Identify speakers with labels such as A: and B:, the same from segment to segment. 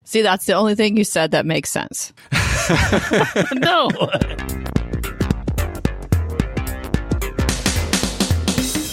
A: See, that's the only thing you said that makes sense.
B: No.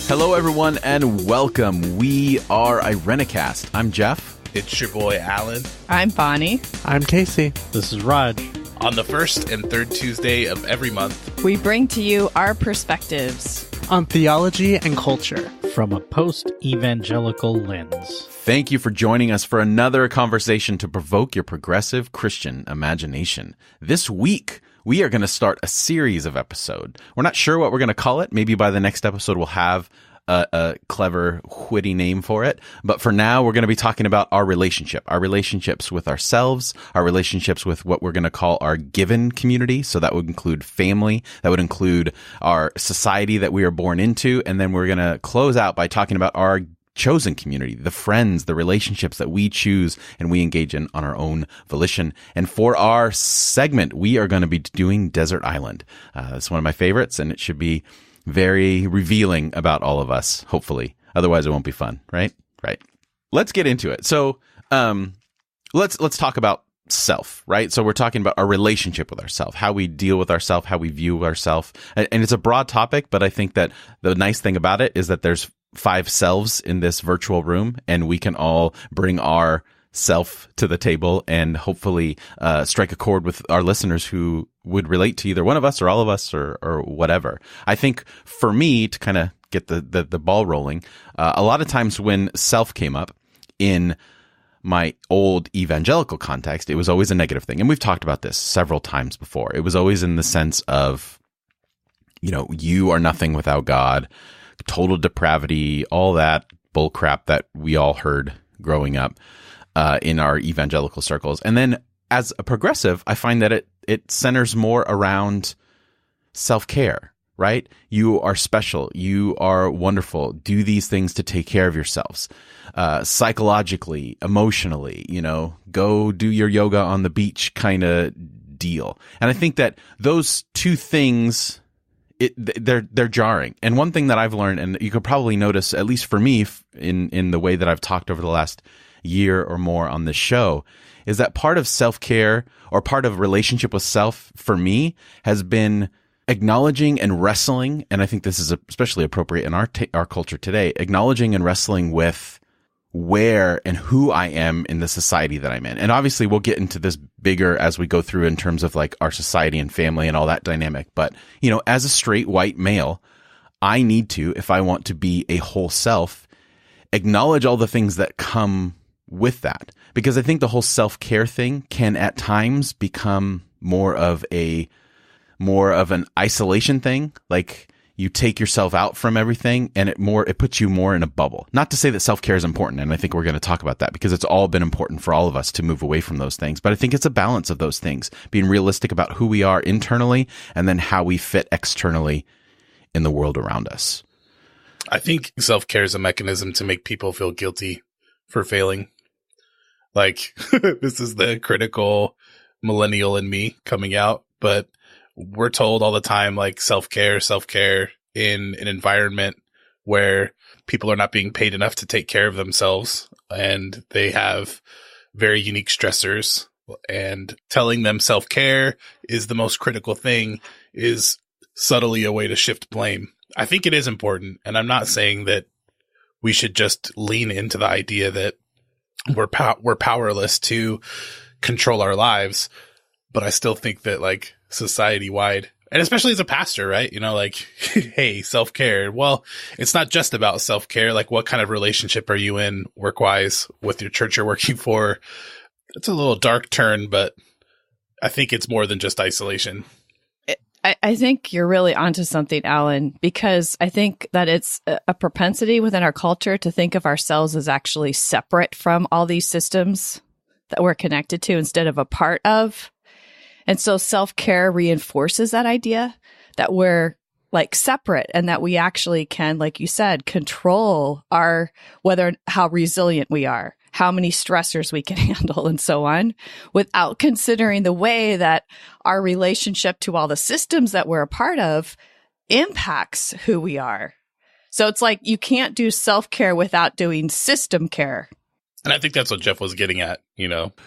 C: Hello, everyone, and welcome. We are IRENCAST. I'm Jeff.
D: It's your boy, Alan.
A: I'm Bonnie.
E: I'm Casey.
B: This is Raj.
D: On the first and third Tuesday of every month,
A: We bring to you our perspectives
E: On theology and culture.
B: From a post-evangelical lens.
C: Thank you for joining us for another conversation to provoke your progressive Christian imagination. This week, we are going to start a series of episodes. We're not sure what we're going to call it. Maybe by the next episode, we'll have a clever, witty name for it. But for now, we're going to be talking about our relationships with ourselves, our relationships with what we're going to call our given community. So that would include family, that would include our society that we are born into. And then we're going to close out by talking about our chosen community, the friends, the relationships that we choose and we engage in on our own volition. And for our segment, we are going to be doing Desert Island. It's one of my favorites, and it should be very revealing about all of us, hopefully. Otherwise, it won't be fun, right? Right. Let's get into it. So let's talk about self, right? So we're talking about our relationship with ourselves, how we deal with ourselves, how we view ourselves. And it's a broad topic, but I think that the nice thing about it is that there's 5 selves in this virtual room, and we can all bring our self to the table and hopefully strike a chord with our listeners who would relate to either one of us or all of us or whatever. I think for me, to kind of get the ball rolling, a lot of times when self came up in my old evangelical context, it was always a negative thing. And we've talked about this several times before. It was always in the sense of, you are nothing without God, total depravity, all that bull crap that we all heard growing up in our evangelical circles. And then as a progressive, I find that it centers more around self-care, right? You are special. You are wonderful. Do these things to take care of yourselves. Psychologically, emotionally, go do your yoga on the beach kind of deal. And I think that those two things, they're jarring. And one thing that I've learned, and you could probably notice, at least for me, in the way that I've talked over the last year or more on this show, is that part of self-care or part of relationship with self for me has been acknowledging and wrestling, and I think this is especially appropriate in our culture today, acknowledging and wrestling with where and who I am in the society that I'm in. And obviously we'll get into this bigger as we go through in terms of like our society and family and all that dynamic. But, as a straight white male, I need to, if I want to be a whole self, acknowledge all the things that come with that. Because I think the whole self-care thing can at times become more of an isolation thing. Like you take yourself out from everything and it puts you more in a bubble. Not to say that self-care is important. And I think we're going to talk about that because it's all been important for all of us to move away from those things. But I think it's a balance of those things, being realistic about who we are internally and then how we fit externally in the world around us.
D: I think self-care is a mechanism to make people feel guilty for failing. Like, this is the critical millennial in me coming out, but we're told all the time, like self-care in an environment where people are not being paid enough to take care of themselves and they have very unique stressors, and telling them self-care is the most critical thing is subtly a way to shift blame. I think it is important. And I'm not saying that we should just lean into the idea that we're powerless to control our lives. But I still think that like society wide, and especially as a pastor, right? Hey, self-care. Well, it's not just about self-care. Like what kind of relationship are you in work-wise with your church you're working for? It's a little dark turn, but I think it's more than just isolation.
A: I think you're really onto something, Alan, because I think that it's a propensity within our culture to think of ourselves as actually separate from all these systems that we're connected to instead of a part of. And so self-care reinforces that idea that we're like separate and that we actually can, like you said, control how resilient we are, how many stressors we can handle and so on, without considering the way that our relationship to all the systems that we're a part of impacts who we are. So it's like you can't do self-care without doing system care.
D: And I think that's what Jeff was getting at,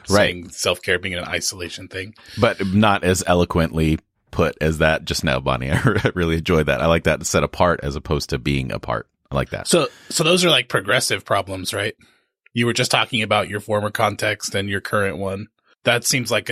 D: saying self-care being an isolation thing.
C: But not as eloquently put as that just now, Bonnie. I really enjoyed that. I like that, set apart as opposed to being apart. I like that.
D: So those are like progressive problems, right? You were just talking about your former context and your current one. That seems like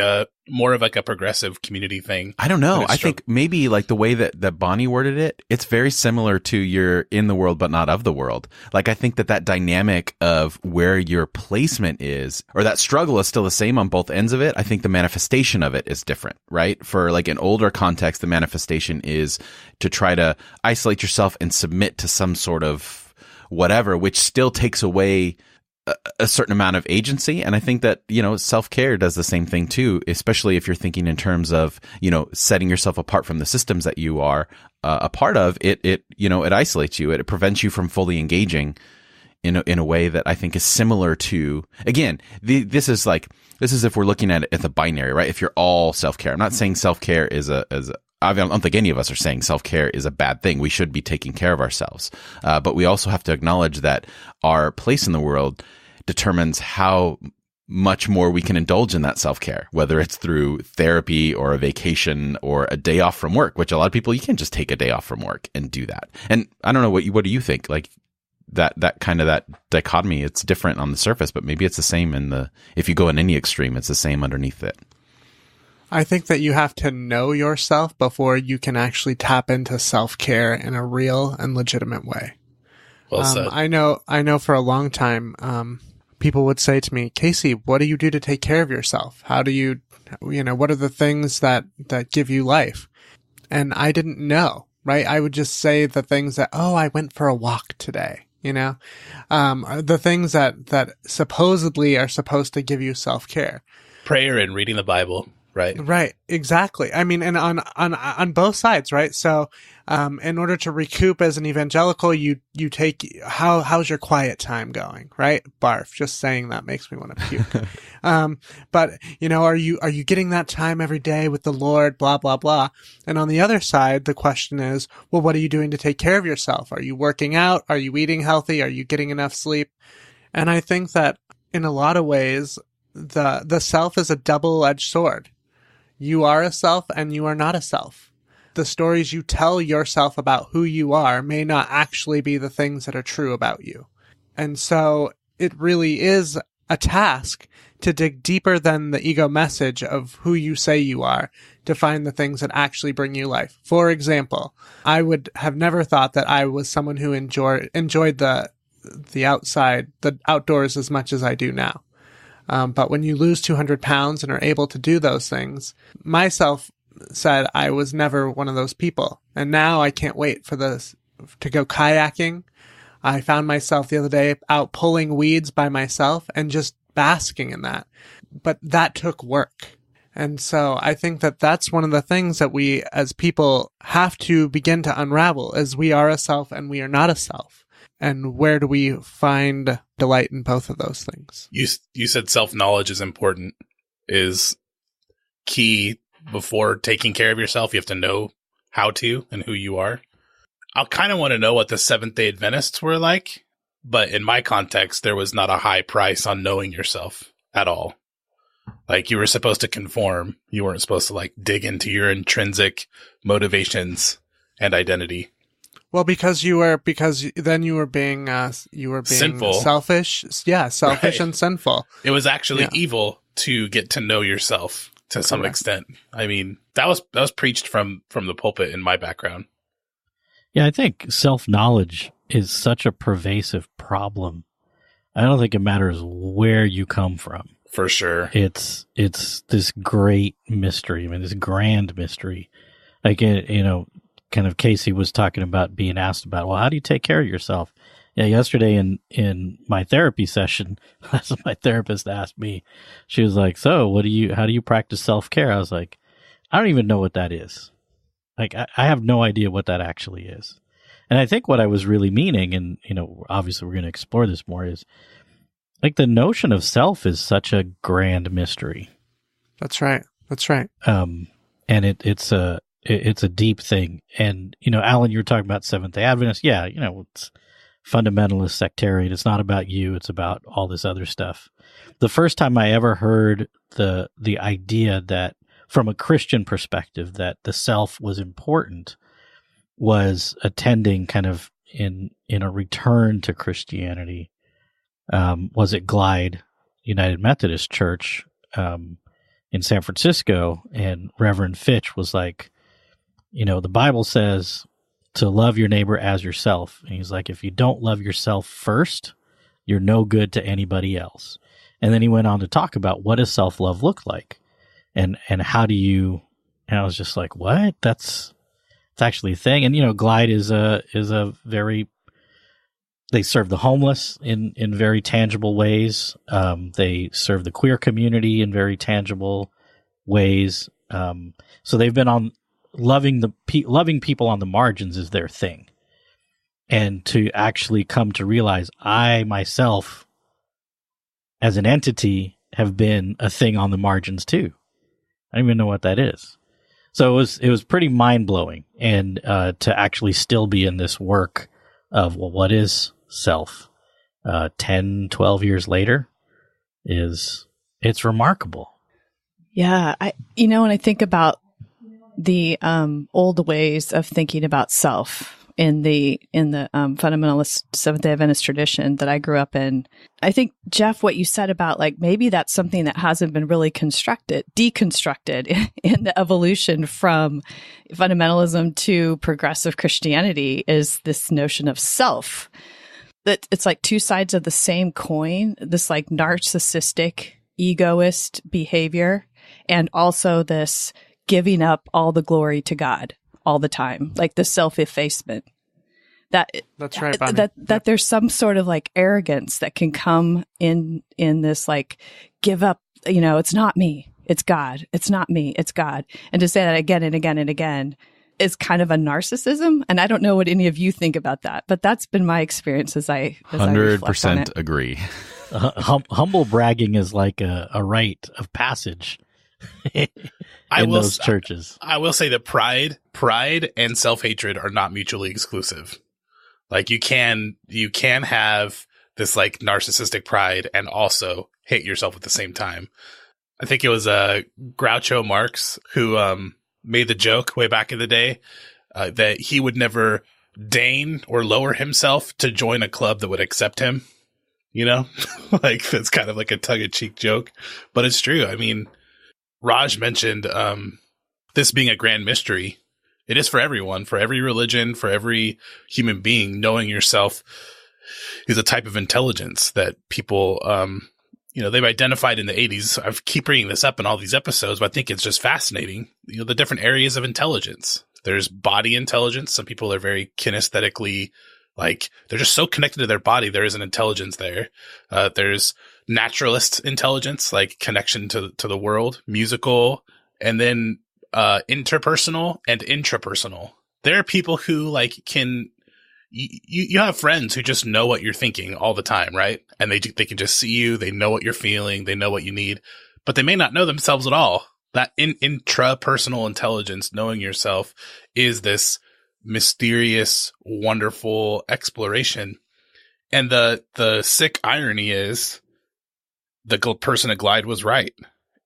D: more of like a progressive community thing.
C: I don't know. I think maybe like the way that Bonnie worded it, it's very similar to you're in the world but not of the world. Like I think that dynamic of where your placement is, or that struggle is still the same on both ends of it. I think the manifestation of it is different, right? For like an older context, the manifestation is to try to isolate yourself and submit to some sort of whatever, which still takes away a certain amount of agency. And I think that, self-care does the same thing too, especially if you're thinking in terms of, setting yourself apart from the systems that you are a part of. It isolates you. It prevents you from fully engaging in a way that I think is similar to, again, this is if we're looking at it at the binary, right? If you're all self-care, I'm not saying self-care I don't think any of us are saying self-care is a bad thing. We should be taking care of ourselves. But we also have to acknowledge that our place in the world determines how much more we can indulge in that self-care, whether it's through therapy or a vacation or a day off from work, which a lot of people, you can't just take a day off from work and do that. And I don't know, what do you think? Like that kind of that dichotomy, it's different on the surface, but maybe it's the same if you go in any extreme, it's the same underneath it.
E: I think that you have to know yourself before you can actually tap into self-care in a real and legitimate way.
D: Well said.
E: I know for a long time, people would say to me, Casey, what do you do to take care of yourself? How do you, what are the things that give you life? And I didn't know, right? I would just say the things that, I went for a walk today, the things that supposedly are supposed to give you self-care.
D: Prayer and reading the Bible.
E: Right. Exactly. I mean, and on both sides, right? So, in order to recoup as an evangelical, you take, how's your quiet time going? Right? Barf. Just saying that makes me want to puke. But, are you getting that time every day with the Lord? Blah, blah, blah. And on the other side, the question is, well, what are you doing to take care of yourself? Are you working out? Are you eating healthy? Are you getting enough sleep? And I think that in a lot of ways, the self is a double-edged sword. You are a self and you are not a self. The stories you tell yourself about who you are may not actually be the things that are true about you. And so it really is a task to dig deeper than the ego message of who you say you are to find the things that actually bring you life. For example, I would have never thought that I was someone who enjoyed the outdoors as much as I do now. But when you lose 200 pounds and are able to do those things, myself said I was never one of those people. And now I can't wait to go kayaking. I found myself the other day out pulling weeds by myself and just basking in that. But that took work. And so I think that that's one of the things that we as people have to begin to unravel, is we are a self and we are not a self. And where do we find delight in both of those things?
D: You said self-knowledge is important, is key before taking care of yourself. You have to know how to and who you are. I kind of want to know what the Seventh-day Adventists were like, but in my context, there was not a high price on knowing yourself at all. Like, you were supposed to conform. You weren't supposed to like dig into your intrinsic motivations and identity.
E: Well, because then you were being
D: sinful.
E: Selfish. Yeah, selfish and sinful.
D: It was actually evil to get to know yourself to some extent. I mean, that was preached from the pulpit in my background.
B: Yeah, I think self-knowledge is such a pervasive problem. I don't think it matters where you come from.
D: For sure.
B: It's this great mystery. I mean, this grand mystery. Like, kind of Casey was talking about being asked about, well, how do you take care of yourself? Yeah, yesterday in my therapy session, that's what my therapist asked me. She was like, so how do you practice self-care? I was like, I don't even know what that is. Like, I have no idea what that actually is. And I think what I was really meaning, and, obviously we're going to explore this more, is like the notion of self is such a grand mystery.
E: That's right.
B: And it's a deep thing. And, Alan, you were talking about Seventh-day Adventists. Yeah, it's fundamentalist sectarian. It's not about you. It's about all this other stuff. The first time I ever heard the idea that from a Christian perspective that the self was important was attending kind of in a return to Christianity. Was at Glide United Methodist Church in San Francisco, and Reverend Fitch was like, the Bible says to love your neighbor as yourself. And he's like, if you don't love yourself first, you're no good to anybody else. And then he went on to talk about what does self-love look like, and how do you? And I was just like, what? It's actually a thing. And Glide is a very, they serve the homeless in very tangible ways. They serve the queer community in very tangible ways. So they've been on loving people on the margins is their thing. And to actually come to realize I myself as an entity have been a thing on the margins too. I don't even know what that is. So it was pretty mind blowing. And to actually still be in this work of, well, what is self 10, 12 years later it's remarkable.
A: Yeah. When I think about the old ways of thinking about self in the fundamentalist Seventh-day Adventist tradition that I grew up in, I think, Jeff, what you said about like maybe that's something that hasn't been really deconstructed in the evolution from fundamentalism to progressive Christianity is this notion of self. That it's like two sides of the same coin, this like narcissistic, egoist behavior, and also this giving up all the glory to God all the time, like the self-effacement.
E: That's right, Bonnie.
A: That there's some sort of like arrogance that can come in this like give up, it's not me, it's God. It's not me, it's God. And to say that again and again and again is kind of a narcissism. And I don't know what any of you think about that, but that's been my experience as I
C: 100% agree.
B: Humble bragging is like a rite of passage in those churches.
D: I will say that pride and self-hatred are not mutually exclusive. Like you can have this like narcissistic pride and also hate yourself at the same time. I think it was Groucho Marx who made the joke way back in the day that he would never deign or lower himself to join a club that would accept him. Like that's kind of like a tongue-in-cheek joke, but it's true. I mean, Raj mentioned this being a grand mystery. It is for everyone, for every religion, for every human being. Knowing yourself is a type of intelligence that people, they've identified in the 80s. I keep bringing this up in all these episodes, but I think it's just fascinating. The different areas of intelligence. There's body intelligence. Some people are very kinesthetically, like they're just so connected to their body. There is an intelligence there. There's naturalist intelligence, like connection to the world, musical, and then interpersonal and intrapersonal. There are people who like can. You have friends who just know what you're thinking all the time, right? And they can just see you. They know what you're feeling. They know what you need, but they may not know themselves at all. That intrapersonal intelligence, knowing yourself, is this mysterious, wonderful exploration. And the sick irony is the person at Glide was right.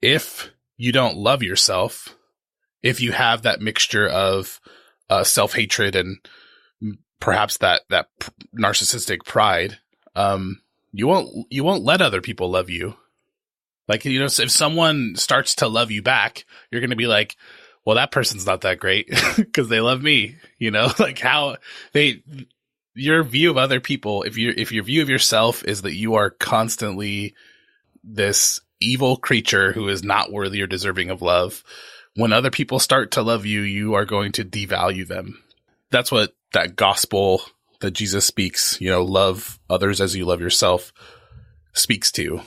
D: If you don't love yourself, if you have that mixture of self-hatred and perhaps that narcissistic pride, you won't let other people love you. Like, if someone starts to love you back, you're going to be like, well, that person's not that great because they love me, like how your view of other people, if your view of yourself is that you are constantly this evil creature who is not worthy or deserving of love, when other people start to love you, you are going to devalue them. That's what that gospel that Jesus speaks, love others as you love yourself, speaks to,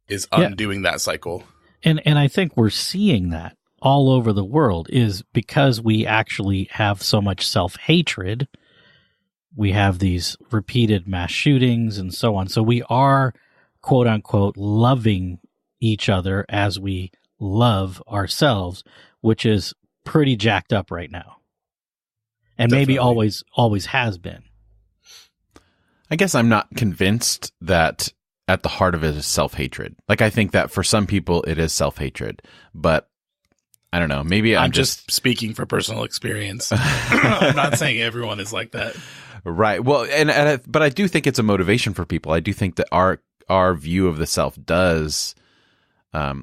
D: is undoing that cycle.
B: And I think we're seeing that all over the world is because we actually have so much self-hatred. We have these repeated mass shootings and so on. So we are, quote unquote, loving each other as we love ourselves, which is pretty jacked up right now. And
D: Definitely.
B: Maybe always has been.
C: I guess I'm not convinced that at the heart of it is self-hatred. Like, I think that for some people it is self-hatred, but I don't know. Maybe I'm
D: just speaking for personal experience. I'm not saying everyone is like that.
C: Right. Well, but I do think it's a motivation for people. I do think that our view of the self does,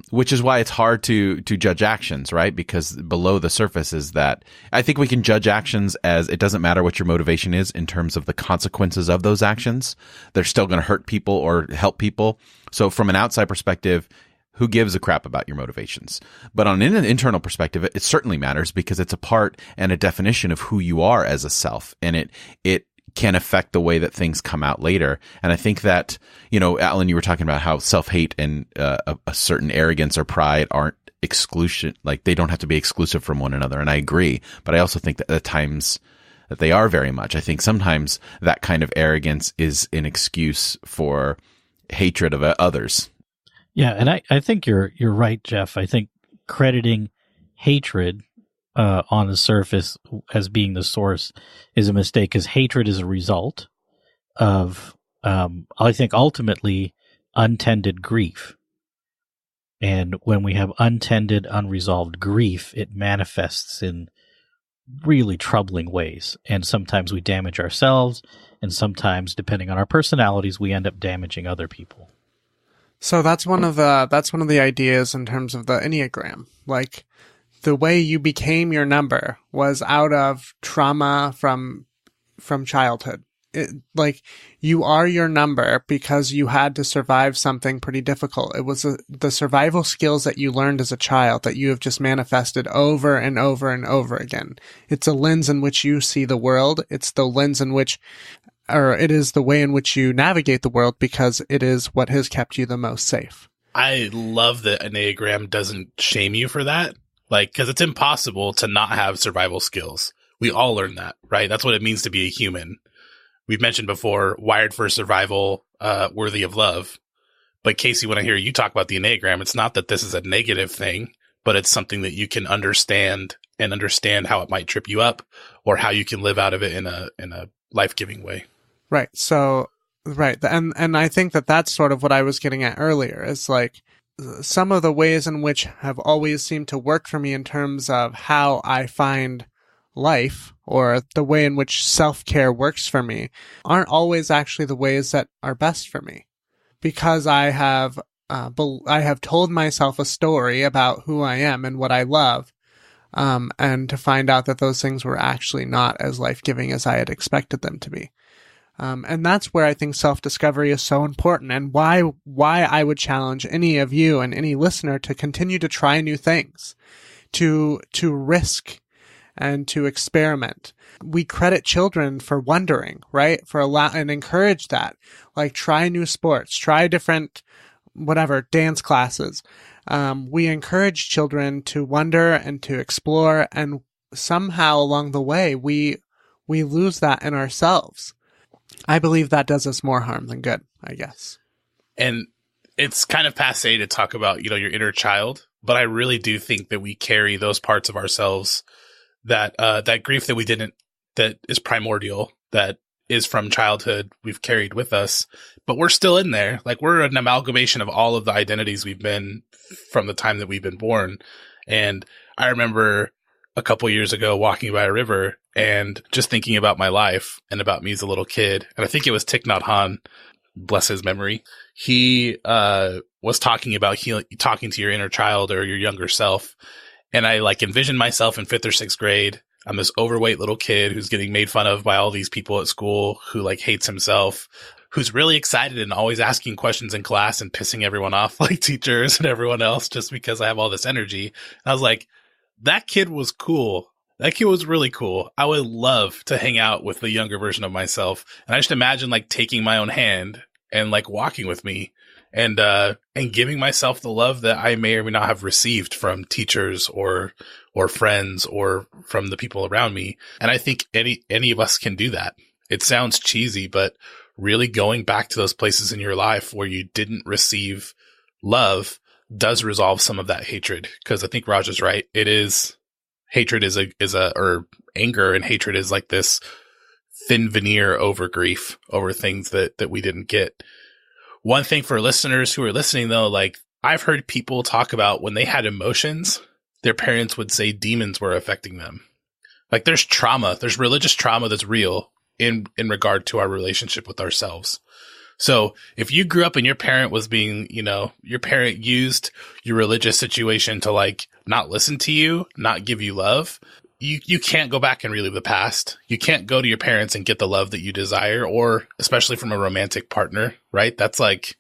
C: which is why it's hard to judge actions, right? Because below the surface is that I think we can judge actions as it doesn't matter what your motivation is in terms of the consequences of those actions. They're still going to hurt people or help people. So from an outside perspective, who gives a crap about your motivations? But on an internal perspective, it certainly matters because it's a part and a definition of who you are as a self. And it can affect the way that things come out later. And I think that, Alan, you were talking about how self-hate and a certain arrogance or pride aren't exclusion, like they don't have to be exclusive from one another. And I agree. But I also think that at times that they are very much. I think sometimes that kind of arrogance is an excuse for hatred of others.
B: Yeah, and I think you're right, Jeff. I think crediting hatred on the surface as being the source is a mistake, because hatred is a result of, I think, ultimately untended grief. And when we have untended, unresolved grief, it manifests in really troubling ways. And sometimes we damage ourselves, and sometimes, depending on our personalities, we end up damaging other people.
E: So that's one of the ideas in terms of the Enneagram. Like, the way you became your number was out of trauma from childhood. Like, you are your number because you had to survive something pretty difficult. It was the survival skills that you learned as a child that you have just manifested over and over and over again. It's a lens in which you see the world. It's the lens in which, or it is the way in which you navigate the world, because it is what has kept you the most safe.
D: I love that Enneagram doesn't shame you for that. Like, because it's impossible to not have survival skills. We all learn that, right? That's what it means to be a human. We've mentioned before, wired for survival, worthy of love. But Casey, when I hear you talk about the Enneagram, it's not that this is a negative thing, but it's something that you can understand and understand how it might trip you up, or how you can live out of it in a life-giving way.
E: Right. So, right. And I think that that's sort of what I was getting at earlier. Is like, some of the ways in which have always seemed to work for me in terms of how I find life, or the way in which self-care works for me, aren't always actually the ways that are best for me. Because I have told myself a story about who I am and what I love, and to find out that those things were actually not as life-giving as I had expected them to be. And that's where I think self-discovery is so important, and why I would challenge any of you and any listener to continue to try new things, to risk and to experiment. We credit children for wondering, right? And encourage that. Like, try new sports, try different, dance classes. We encourage children to wonder and to explore, and somehow along the way, we lose that in ourselves. I believe that does us more harm than good, I guess. And
D: it's kind of passé to talk about, your inner child, but I really do think that we carry those parts of ourselves that grief that is primordial, that is from childhood, we've carried with us, but we're still in there. Like, we're an amalgamation of all of the identities we've been from the time that we've been born. And I remember a couple years ago walking by a river and just thinking about my life and about me as a little kid. And I think it was Thich Nhat Hanh, bless his memory. He was talking about talking to your inner child or your younger self. And I envisioned myself in 5th or 6th grade. I'm this overweight little kid who's getting made fun of by all these people at school, who hates himself, who's really excited and always asking questions in class and pissing everyone off, like teachers and everyone else, just because I have all this energy. And I was like, that kid was cool. That kid was really cool. I would love to hang out with the younger version of myself. And I just imagine taking my own hand and walking with me and giving myself the love that I may or may not have received from teachers or friends or from the people around me. And I think any of us can do that. It sounds cheesy, but really going back to those places in your life where you didn't receive love does resolve some of that hatred. Because I think Raj is right. It is, hatred or anger and hatred is this thin veneer over grief, over things that we didn't get. One thing for listeners who are listening though, like I've heard people talk about when they had emotions, their parents would say demons were affecting them. Like there's trauma, there's religious trauma that's real in regard to our relationship with ourselves. So if you grew up and your parent was being, your parent used your religious situation to like not listen to you, not give you love, you can't go back and relive the past. You can't go to your parents and get the love that you desire, or especially from a romantic partner, right? That's like,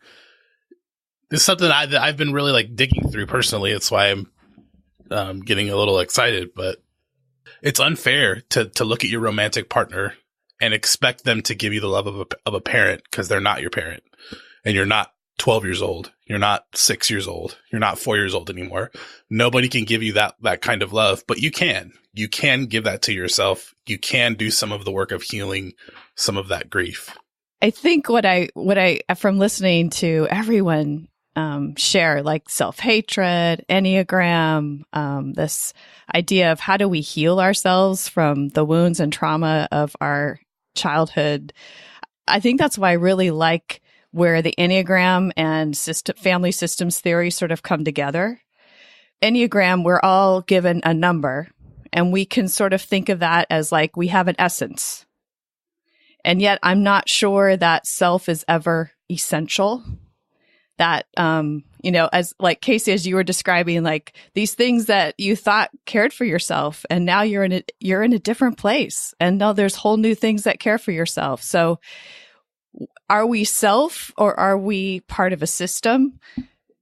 D: this is something that I've been really like digging through personally. That's why I'm getting a little excited, but it's unfair to look at your romantic partner and expect them to give you the love of a parent, because they're not your parent, and you're not 12 years old. You're not 6 years old. You're not 4 years old anymore. Nobody can give you that kind of love, but you can give that to yourself. You can do some of the work of healing some of that grief.
A: I think what I from listening to everyone share, like self-hatred, Enneagram, this idea of how do we heal ourselves from the wounds and trauma of our childhood. I think that's why I really like where the Enneagram and family systems theory sort of come together. Enneagram, we're all given a number, and we can sort of think of that as like we have an essence. And yet I'm not sure that self is ever essential. That, as like Casey, as you were describing, like these things that you thought cared for yourself, and now you're in a different place, and now there's whole new things that care for yourself. So are we self, or are we part of a system?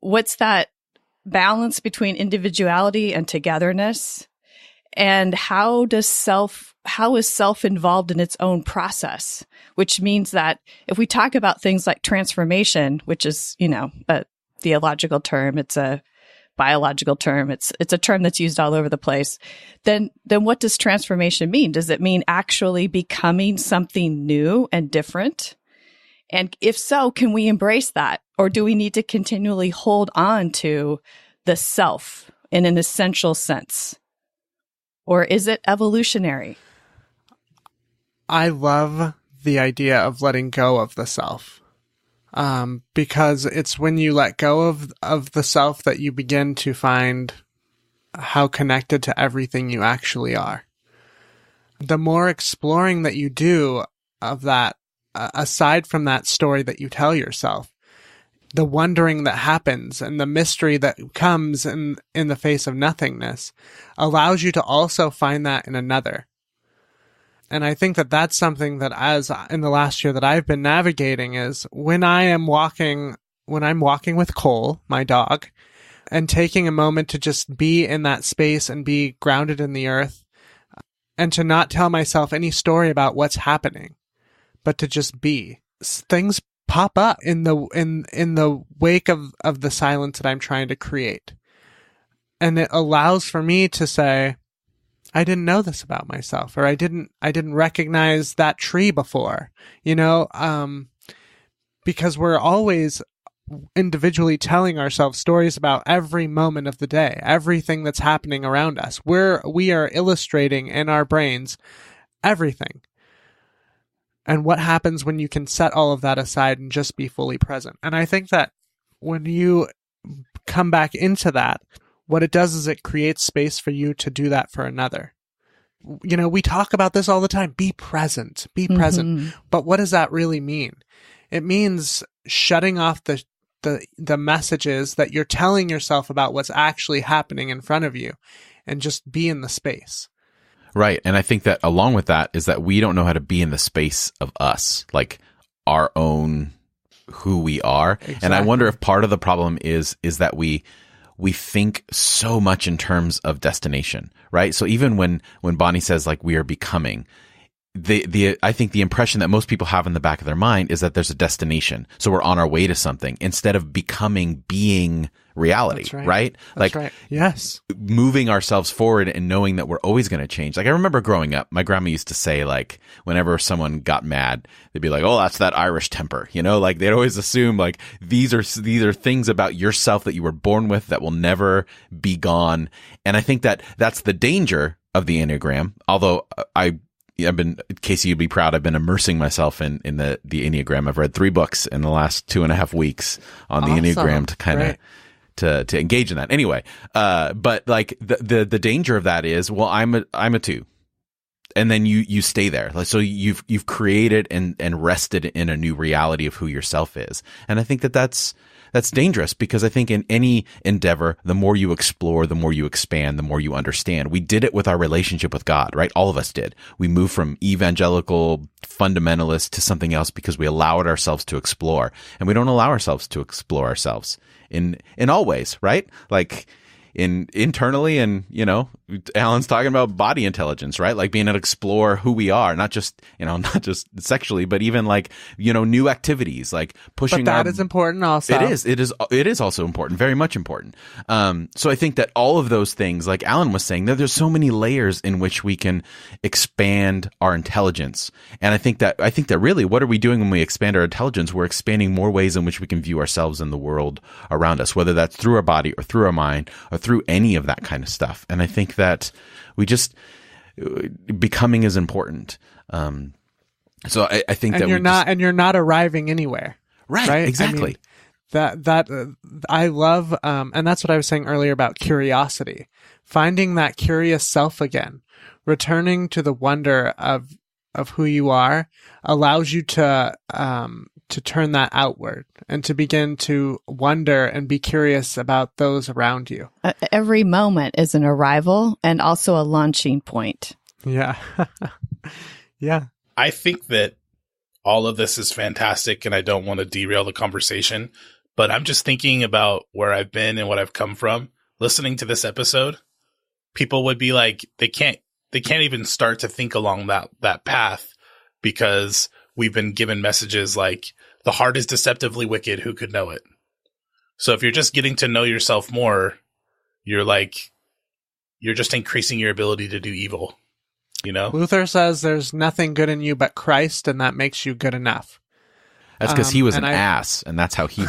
A: What's that balance between individuality and togetherness? And how is self involved in its own process? Which means that if we talk about things like transformation, which is, a theological term, it's a biological term, it's a term that's used all over the place, then what does transformation mean? Does it mean actually becoming something new and different? And if so, can we embrace that? Or do we need to continually hold on to the self in an essential sense? Or is it evolutionary?
E: I love the idea of letting go of the self, because it's when you let go of the self that you begin to find how connected to everything you actually are. The more exploring that you do of that, aside from that story that you tell yourself, the wondering that happens and the mystery that comes in the face of nothingness allows you to also find that in another. And I think that that's something that, as in the last year that I've been navigating, is when I'm walking with Cole, my dog, and taking a moment to just be in that space and be grounded in the earth, and to not tell myself any story about what's happening, but to just be. Things pop up in the wake of the silence that I'm trying to create. And it allows for me to say, I didn't know this about myself, or I didn't recognize that tree before, because we're always individually telling ourselves stories about every moment of the day, everything that's happening around us. We are illustrating in our brains everything. And what happens when you can set all of that aside and just be fully present? And I think that when you come back into that, what it does is it creates space for you to do that for another. We talk about this all the time. Be present. Be present. Mm-hmm. But what does that really mean? It means shutting off the messages that you're telling yourself about what's actually happening in front of you, and just be in the space.
C: Right. And I think that along with that is that we don't know how to be in the space of us, like our own, who we are. Exactly. And I wonder if part of the problem is that we think so much in terms of destination, right? So even when Bonnie says like we are becoming, I think the impression that most people have in the back of their mind is that there's a destination. So we're on our way to something instead of being reality,
E: That's right?
C: Right?
E: That's right. Yes.
C: Moving ourselves forward and knowing that we're always going to change. Like I remember growing up, my grandma used to say like whenever someone got mad, they'd be like, "Oh, that's that Irish temper." Like they'd always assume like these are things about yourself that you were born with that will never be gone. And I think that that's the danger of the Enneagram. Although I Casey, you'd be proud. I've been immersing myself in the Enneagram. I've read 3 books in the last 2.5 weeks on the Enneagram to kind of to engage in that. Anyway, but like the danger of that is, well, I'm a 2. And then you stay there. Like, so you've created and rested in a new reality of who yourself is. And I think that's dangerous, because I think in any endeavor, the more you explore, the more you expand, the more you understand. We did it with our relationship with God, right? All of us did. We moved from evangelical fundamentalist to something else because we allowed ourselves to explore, and we don't allow ourselves to explore ourselves in all ways, right? Like internally, and, you know, Alan's talking about body intelligence, right? Like being able to explore who we are, not just sexually, but even like, you know, new activities, like pushing.
E: But that is important also.
C: It is also important, very much important. So I think that all of those things, like Alan was saying, there's so many layers in which we can expand our intelligence. And I think that really, what are we doing when we expand our intelligence? We're expanding more ways in which we can view ourselves in the world around us, whether that's through our body or through our mind or through any of that kind of stuff. And I think that we just, becoming is important. So I think that
E: you're not arriving anywhere.
C: Right? Exactly.
E: I mean, I love, and that's what I was saying earlier about curiosity, finding that curious self again, returning to the wonder of who you are allows you to turn that outward and to begin to wonder and be curious about those around you.
A: Every moment is an arrival and also a launching point.
E: Yeah. Yeah.
D: I think that all of this is fantastic, and I don't want to derail the conversation, but I'm just thinking about where I've been and what I've come from. Listening to this episode, people would be like, they can't even start to think along that path, because we've been given messages like, the heart is deceptively wicked, who could know it? So if you're just getting to know yourself more, you're just increasing your ability to do evil, you know?
E: Luther says there's nothing good in you but Christ, and that makes you good enough.
C: That's because he was an ass, and that's how he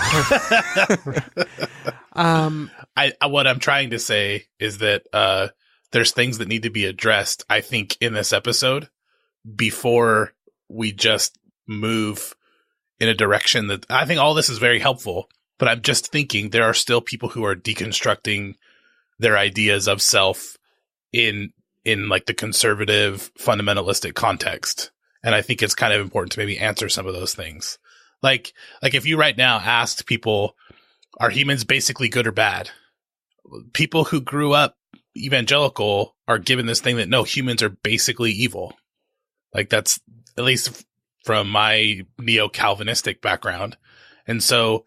D: what I'm trying to say is that there's things that need to be addressed, I think, in this episode before we just move in a direction that I think all this is very helpful, but I'm just thinking there are still people who are deconstructing their ideas of self in like the conservative fundamentalistic context. And I think it's kind of important to maybe answer some of those things. Like if you right now asked people, are humans basically good or bad? People who grew up evangelical are given this thing that no, humans are basically evil. Like that's at least from my neo-Calvinistic background. And so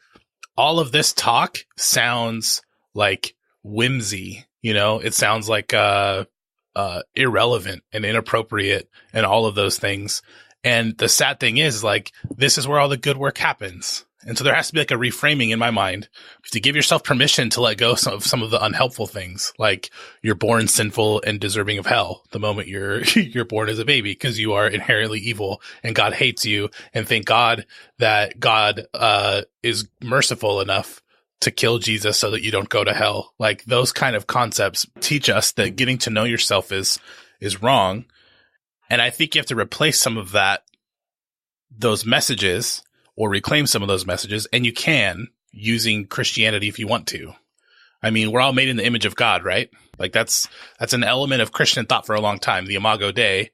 D: all of this talk sounds like whimsy, you know, it sounds like irrelevant and inappropriate and all of those things. And the sad thing is, like, this is where all the good work happens. And so there has to be like a reframing in my mind to give yourself permission to let go of some of the unhelpful things. Like you're born sinful and deserving of hell the moment you're born as a baby, because you are inherently evil and God hates you. And thank God that God is merciful enough to kill Jesus so that you don't go to hell. Like those kind of concepts teach us that getting to know yourself is wrong. And I think you have to replace some of those messages, or reclaim some of those messages, and you can, using Christianity if you want to. I mean, we're all made in the image of God, right? Like that's an element of Christian thought for a long time, the Imago Dei.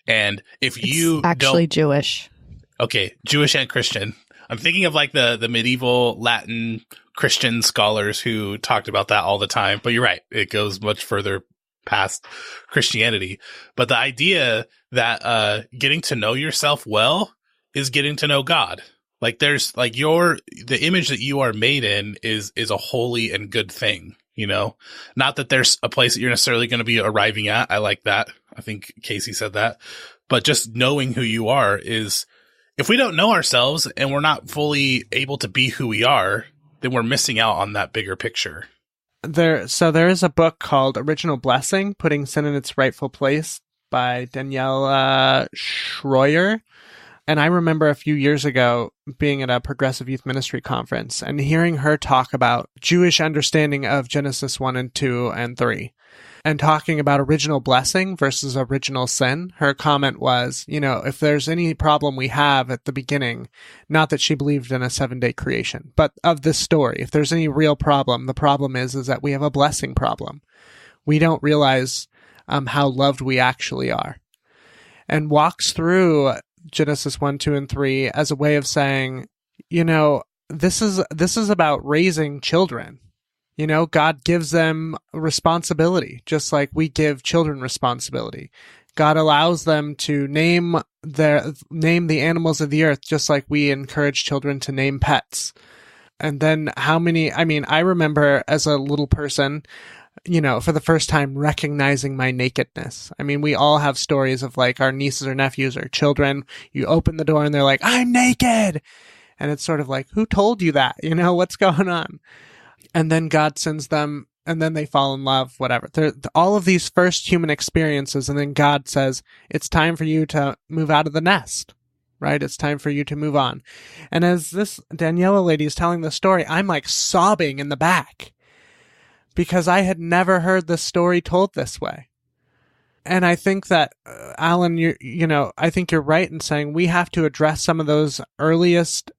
D: And if you
A: actually Jewish.
D: Okay, Jewish and Christian. I'm thinking of like the medieval Latin Christian scholars who talked about that all the time. But you're right, it goes much further past Christianity. But the idea that getting to know yourself well is getting to know God. Like there's like the image that you are made in is a holy and good thing, you know, not that there's a place that you're necessarily going to be arriving at. I like that. I think Casey said that, but just knowing who you are is, if we don't know ourselves and we're not fully able to be who we are, then we're missing out on that bigger picture.
E: There is a book called Original Blessing, Putting Sin in Its Rightful Place by Danielle Schroyer. And I remember a few years ago being at a progressive youth ministry conference and hearing her talk about Jewish understanding of Genesis 1 and 2 and 3 and talking about original blessing versus original sin. Her comment was, if there's any problem we have at the beginning, not that she believed in a 7-day creation, but of this story, if there's any real problem, the problem is that we have a blessing problem. We don't realize how loved we actually are. And walks through Genesis 1, 2, and 3 as a way of saying, this is about raising children. God gives them responsibility, just like we give children responsibility. God allows them to name the animals of the earth, just like we encourage children to name pets. And then I remember as a little person, for the first time recognizing my nakedness. We all have stories of like our nieces or nephews or children. You open the door and they're like, I'm naked. And it's sort of like, who told you that? What's going on? And then God sends them, and then they fall in love, whatever. All of these first human experiences, and then God says, it's time for you to move out of the nest, right? It's time for you to move on. And as this Daniela lady is telling the story, I'm like sobbing in the back because I had never heard the story told this way. And I think that, Alan, I think you're right in saying we have to address some of those earliest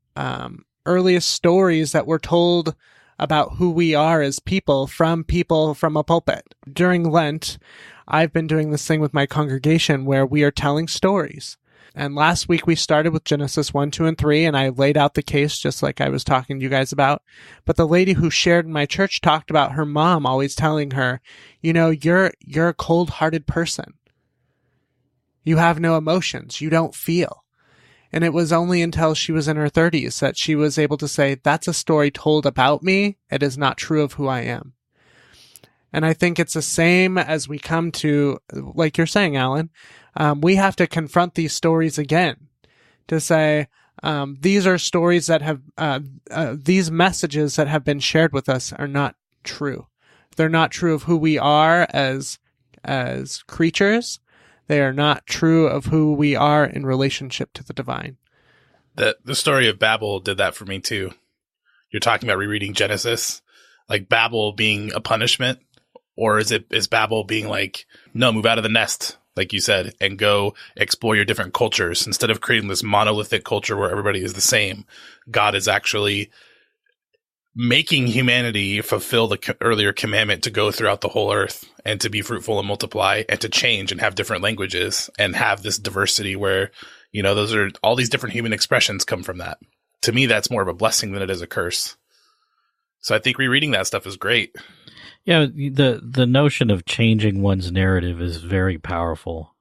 E: stories that were told about who we are as people from a pulpit. During Lent, I've been doing this thing with my congregation where we are telling stories. And last week we started with Genesis 1, 2, and 3, and I laid out the case just like I was talking to you guys about. But the lady who shared in my church talked about her mom always telling her, you're a cold-hearted person. You have no emotions. You don't feel. And it was only until she was in her 30s that she was able to say, that's a story told about me. It is not true of who I am. And I think it's the same as we come to, like you're saying, Alan, we have to confront these stories again to say, these are stories that have, these messages that have been shared with us are not true. They're not true of who we are as creatures. They are not true of who we are in relationship to the divine.
D: The story of Babel did that for me too. You're talking about rereading Genesis, like Babel being a punishment, or is Babel being like, no, move out of the nest, like you said, and go explore your different cultures instead of creating this monolithic culture where everybody is the same. God is actually making humanity fulfill the earlier commandment to go throughout the whole earth and to be fruitful and multiply and to change and have different languages and have this diversity where, those are all these different human expressions come from that. To me, that's more of a blessing than it is a curse. So I think rereading that stuff is great.
B: Yeah, the notion of changing one's narrative is very powerful.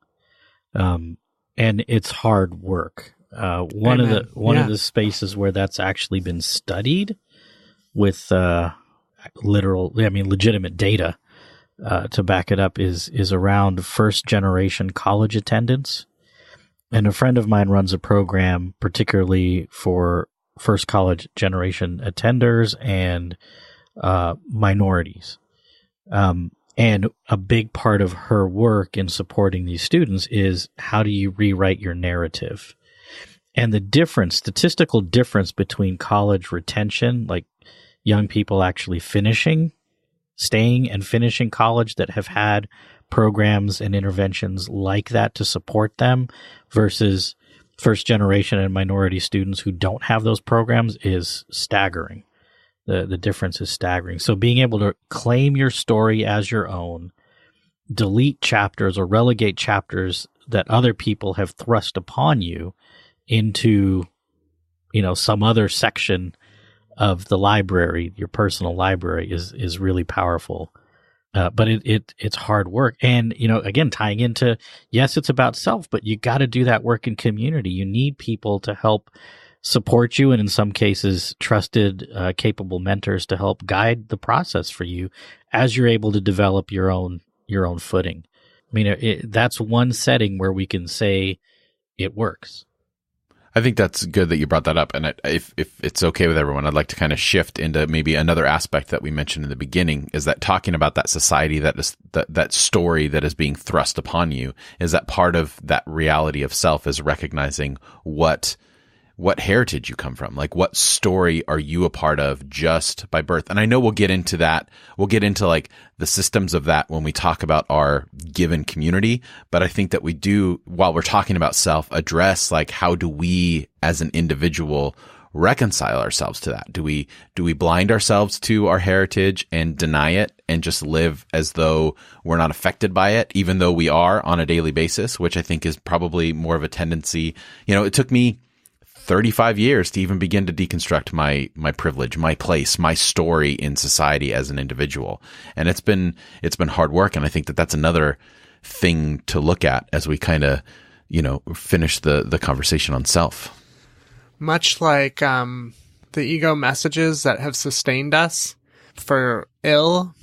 B: And it's hard work. One of the spaces where that's actually been studied with legitimate data to back it up is around first generation college attendance. And a friend of mine runs a program particularly for first college generation attenders and minorities. And a big part of her work in supporting these students is how do you rewrite your narrative? And the statistical difference between college retention, like young people actually staying and finishing college that have had programs and interventions like that to support them versus first generation and minority students who don't have those programs is staggering. The difference is staggering. So being able to claim your story as your own, delete chapters or relegate chapters that other people have thrust upon you into, some other section of the library, your personal library is really powerful. But it's hard work. And, again, tying into, yes, it's about self, but you got to do that work in community. You need people to help support you. And in some cases, trusted, capable mentors to help guide the process for you as you're able to develop your own footing. I mean, that's one setting where we can say it works.
C: I think that's good that you brought that up. And if it's okay with everyone, I'd like to kind of shift into maybe another aspect that we mentioned in the beginning, is that talking about that society, that story that is being thrust upon you, is that part of that reality of self is recognizing what heritage you come from. Like, what story are you a part of just by birth? And I know we'll get into that. We'll get into like the systems of that when we talk about our given community. But I think that we do, while we're talking about self, address like, how do we as an individual reconcile ourselves to that? Do we blind ourselves to our heritage and deny it and just live as though we're not affected by it, even though we are on a daily basis, which I think is probably more of a tendency. It took me 35 years to even begin to deconstruct my privilege, my place, my story in society as an individual. And it's been hard work. And I think that that's another thing to look at as we kind of, finish the conversation on self.
E: Much like the ego messages that have sustained us for ill,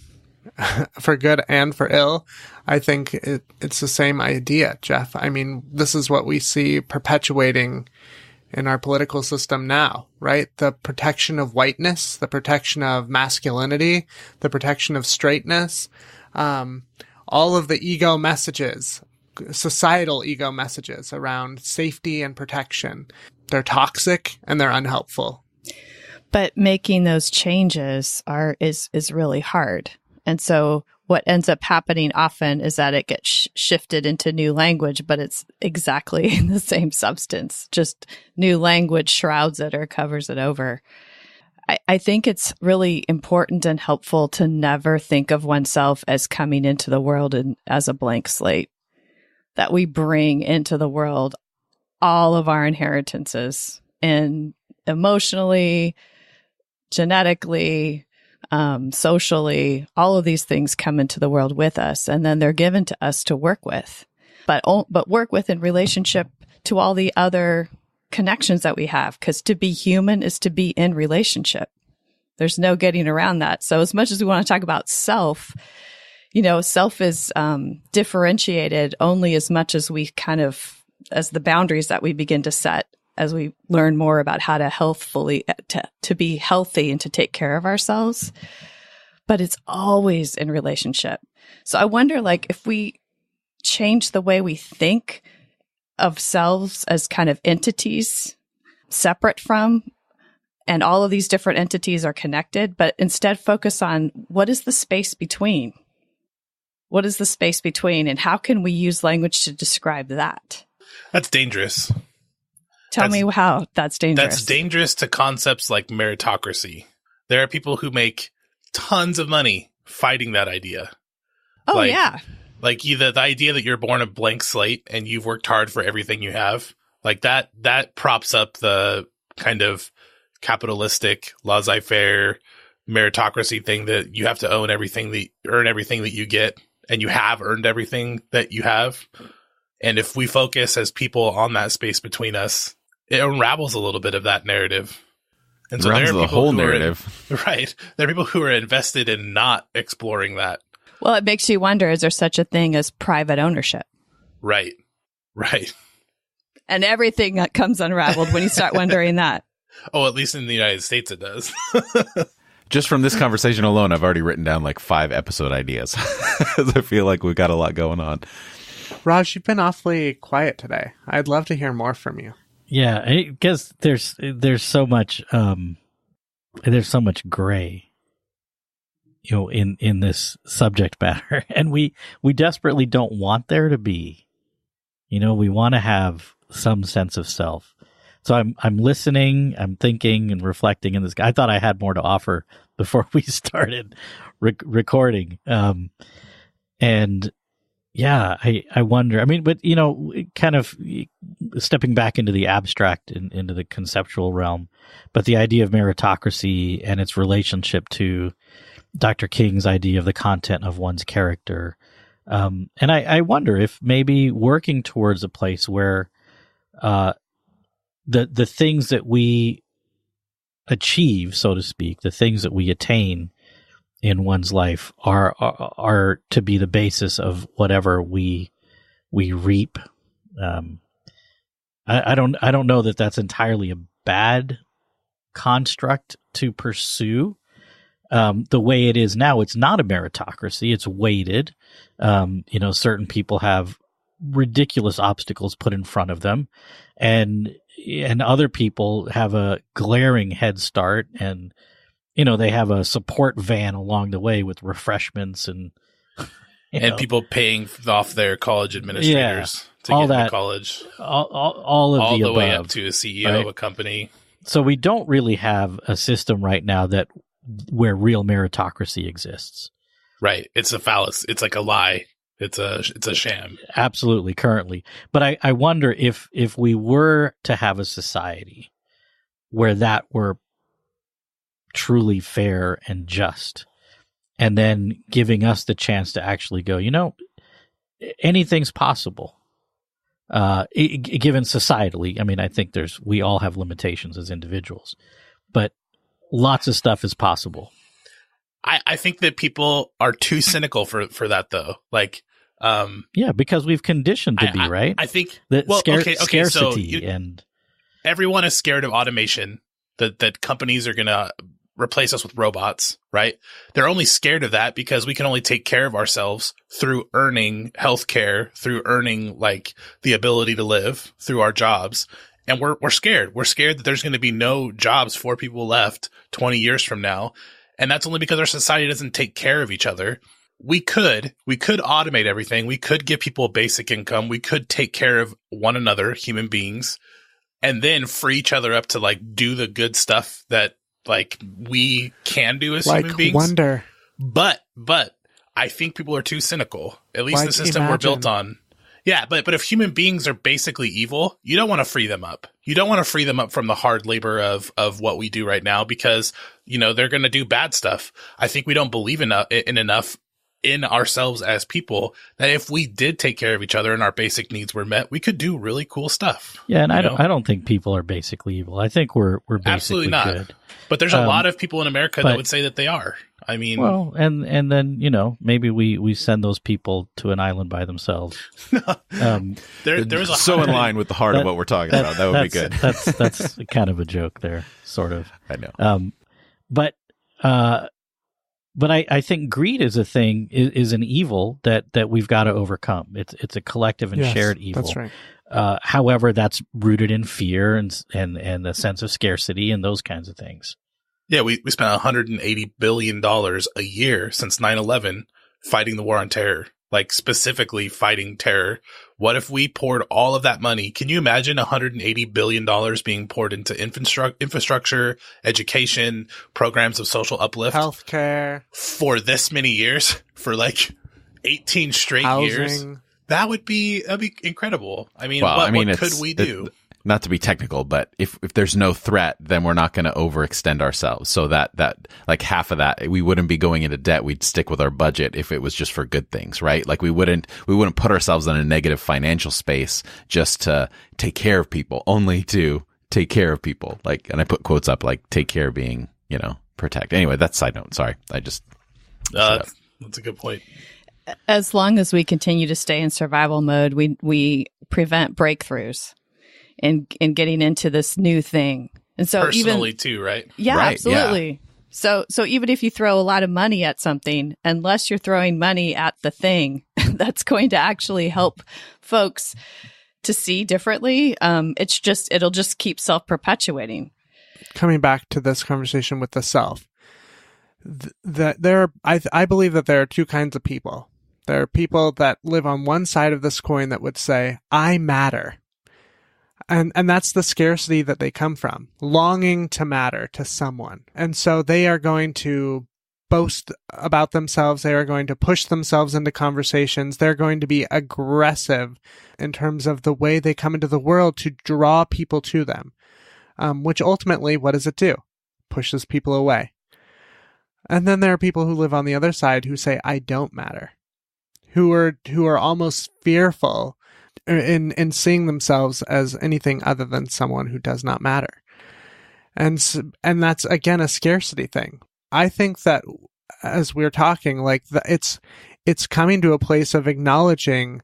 E: for good and for ill, I think it's the same idea, Jeff. I mean, this is what we see perpetuating in our political system now, right? The protection of whiteness, the protection of masculinity, the protection of straightness, all of the ego messages, societal ego messages around safety and protection. They're toxic and they're unhelpful.
A: But making those changes is really hard. And so what ends up happening often is that it gets shifted into new language, but it's exactly the same substance. Just new language shrouds it or covers it over. I think it's really important and helpful to never think of oneself as coming into the world as a blank slate, that we bring into the world all of our inheritances, and emotionally, genetically, socially, all of these things come into the world with us, and then they're given to us to work with, but work with in relationship to all the other connections that we have, because to be human is to be in relationship. There's no getting around that. So as much as we want to talk about self, self is differentiated only as much as as the boundaries that we begin to set as we learn more about how to be healthy and to take care of ourselves. But it's always in relationship. So I wonder, if we change the way we think of selves as kind of entities separate from, and all of these different entities are connected, but instead focus on what is the space between? What is the space between, and how can we use language to describe that?
D: That's dangerous.
A: Tell me how that's dangerous. That's
D: dangerous to concepts like meritocracy. There are people who make tons of money fighting that idea.
A: Oh, yeah.
D: Like the idea that you're born a blank slate and you've worked hard for everything you have, like that props up the kind of capitalistic, laissez-faire meritocracy thing that you have to earn everything that you get, and you have earned everything that you have. And if we focus as people on that space between us, it unravels a little bit of that narrative. And so there are
C: the whole narrative.
D: Right. There are people who are invested in not exploring that.
A: Well, it makes you wonder, is there such a thing as private ownership?
D: Right.
A: And everything that comes unraveled when you start wondering that.
D: Oh, at least in the United States it does.
C: Just from this conversation alone, I've already written down 5 episode ideas. I feel like we've got a lot going on.
E: Raj, you've been awfully quiet today. I'd love to hear more from you.
B: Yeah, because there's so much gray, in this subject matter, and we desperately don't want there to be. We want to have some sense of self. So I'm listening, I'm thinking and reflecting in this. I thought I had more to offer before we started recording, and. Yeah, I wonder. I mean, but, kind of stepping back into the abstract, into the conceptual realm, but the idea of meritocracy and its relationship to Dr. King's idea of the content of one's character. And I wonder if maybe working towards a place where the things that we achieve, so to speak, the things that we attain in one's life are to be the basis of whatever we reap. I don't know that that's entirely a bad construct to pursue. The way it is now, it's not a meritocracy. It's weighted. Certain people have ridiculous obstacles put in front of them, and other people have a glaring head start, and they have a support van along the way with refreshments and
D: people paying off their college administrators to
B: all
D: get
B: that,
D: into college.
B: All of
D: all
B: the
D: the
B: above,
D: way up to a CEO of a company.
B: So we don't really have a system right now where real meritocracy exists.
D: Right. It's a fallacy. It's like a lie. It's a sham.
B: Absolutely, currently. But I wonder if we were to have a society where that were truly fair and just, and then giving us the chance to actually go, anything's possible. Given societally, I mean, I think we all have limitations as individuals, but lots of stuff is possible.
D: I think that people are too cynical for that, though. Like,
B: because we've conditioned to be, right?
D: I think
B: scarcity
D: so
B: and
D: everyone is scared of automation. That companies are going to replace us with robots, right? They're only scared of that because we can only take care of ourselves through earning healthcare, through earning like the ability to live through our jobs. And we're scared. We're scared that there's going to be no jobs for people left 20 years from now. And that's only because our society doesn't take care of each other. We could automate everything. We could give people a basic income. We could take care of one another, human beings, and then free each other up to like do the good stuff that like we can do as human beings.
E: Wonder.
D: But I think people are too cynical. At least the system we're built on. Yeah, but if human beings are basically evil, you don't want to free them up. You don't want to free them up from the hard labor of what we do right now because, they're going to do bad stuff. I think we don't believe enough in ourselves as people that if we did take care of each other and our basic needs were met, we could do really cool stuff.
B: Yeah, and I don't think people are basically evil. I think we're basically
D: absolutely not
B: good.
D: But there's a lot of people in America that would say that they are. I mean,
B: well, and then maybe we send those people to an island by themselves.
D: There's
C: so in line with the heart of what we're talking about. That would be good.
B: That's kind of a joke there, sort of.
C: I know.
B: But I think greed is is an evil that we've got to overcome. It's a collective and shared evil.
E: That's right.
B: However, that's rooted in fear and a sense of scarcity and those kinds of things.
D: Yeah, we spent $180 billion a year since 9/11 fighting the war on terror, like specifically fighting terror. What if we poured all of that money? Can you imagine $180 billion being poured into infrastructure, education, programs of social uplift?
E: Healthcare.
D: For this many years, for like 18 straight years? That'd be incredible. I mean, what could we do?
C: Not to be technical, but if there's no threat, then we're not going to overextend ourselves. So that like half of that, we wouldn't be going into debt. We'd stick with our budget if it was just for good things, right? Like we wouldn't put ourselves in a negative financial space just to take care of people, only to take care of people. Like, and I put quotes up like take care being, protect. Anyway, that's side note. Sorry. I just,
D: that's a good point.
A: As long as we continue to stay in survival mode, we prevent breakthroughs in getting into this new thing. And so
D: personally too, right?
A: Yeah,
C: right,
A: absolutely. Yeah. So even if you throw a lot of money at something, unless you're throwing money at the thing that's going to actually help folks to see differently, it'll just keep self-perpetuating.
E: Coming back to this conversation with the self, I believe that there are two kinds of people. There are people that live on one side of this coin that would say, I matter. And that's the scarcity that they come from, longing to matter to someone. And so they are going to boast about themselves. They are going to push themselves into conversations. They're going to be aggressive in terms of the way they come into the world to draw people to them, which ultimately, what does it do? Pushes people away. And then there are people who live on the other side who say, I don't matter, who are almost fearful in seeing themselves as anything other than someone who does not matter. And that's, again, a scarcity thing. I think that as we're talking, like it's coming to a place of acknowledging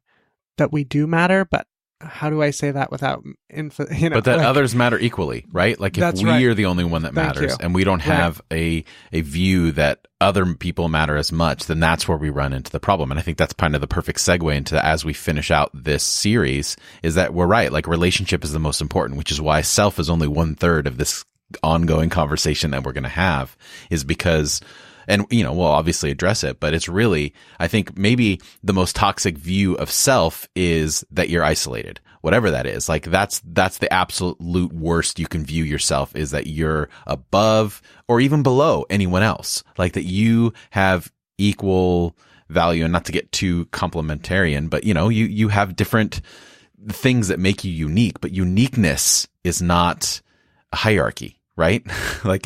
E: that we do matter, but how do I say that without
C: but that others matter equally, right? Like if we are the only one that matters and we don't have a view that other people matter as much, then that's where we run into the problem. And I think that's kind of the perfect segue into as we finish out this series, is that we're right. Like relationship is the most important, which is why self is only 1/3 of this ongoing conversation that we're going to have, is because, and we'll obviously address it, but it's really, I think maybe the most toxic view of self is that you're isolated, whatever that is. Like that's the absolute worst you can view yourself, is that you're above or even below anyone else, like that you have equal value. And not to get too complimentarian, but you have different things that make you unique, but uniqueness is not a hierarchy. Right? Like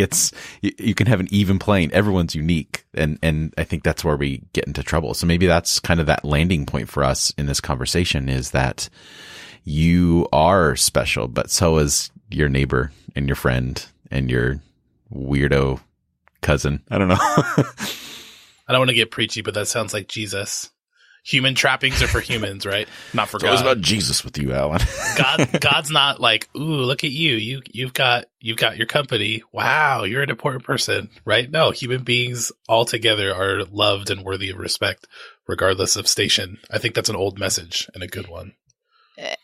C: you can have an even plane. Everyone's unique. And I think that's where we get into trouble. So maybe that's kind of that landing point for us in this conversation, is that you are special, but so is your neighbor and your friend and your weirdo cousin. I don't know.
D: I don't want to get preachy, but that sounds like Jesus. Human trappings are for humans, right? Not for God.
C: It was about Jesus with you, Alan.
D: God's not like, ooh, look at you. You've got your company. Wow, you're an important person, right? No, human beings all together are loved and worthy of respect, regardless of station. I think that's an old message and a good one.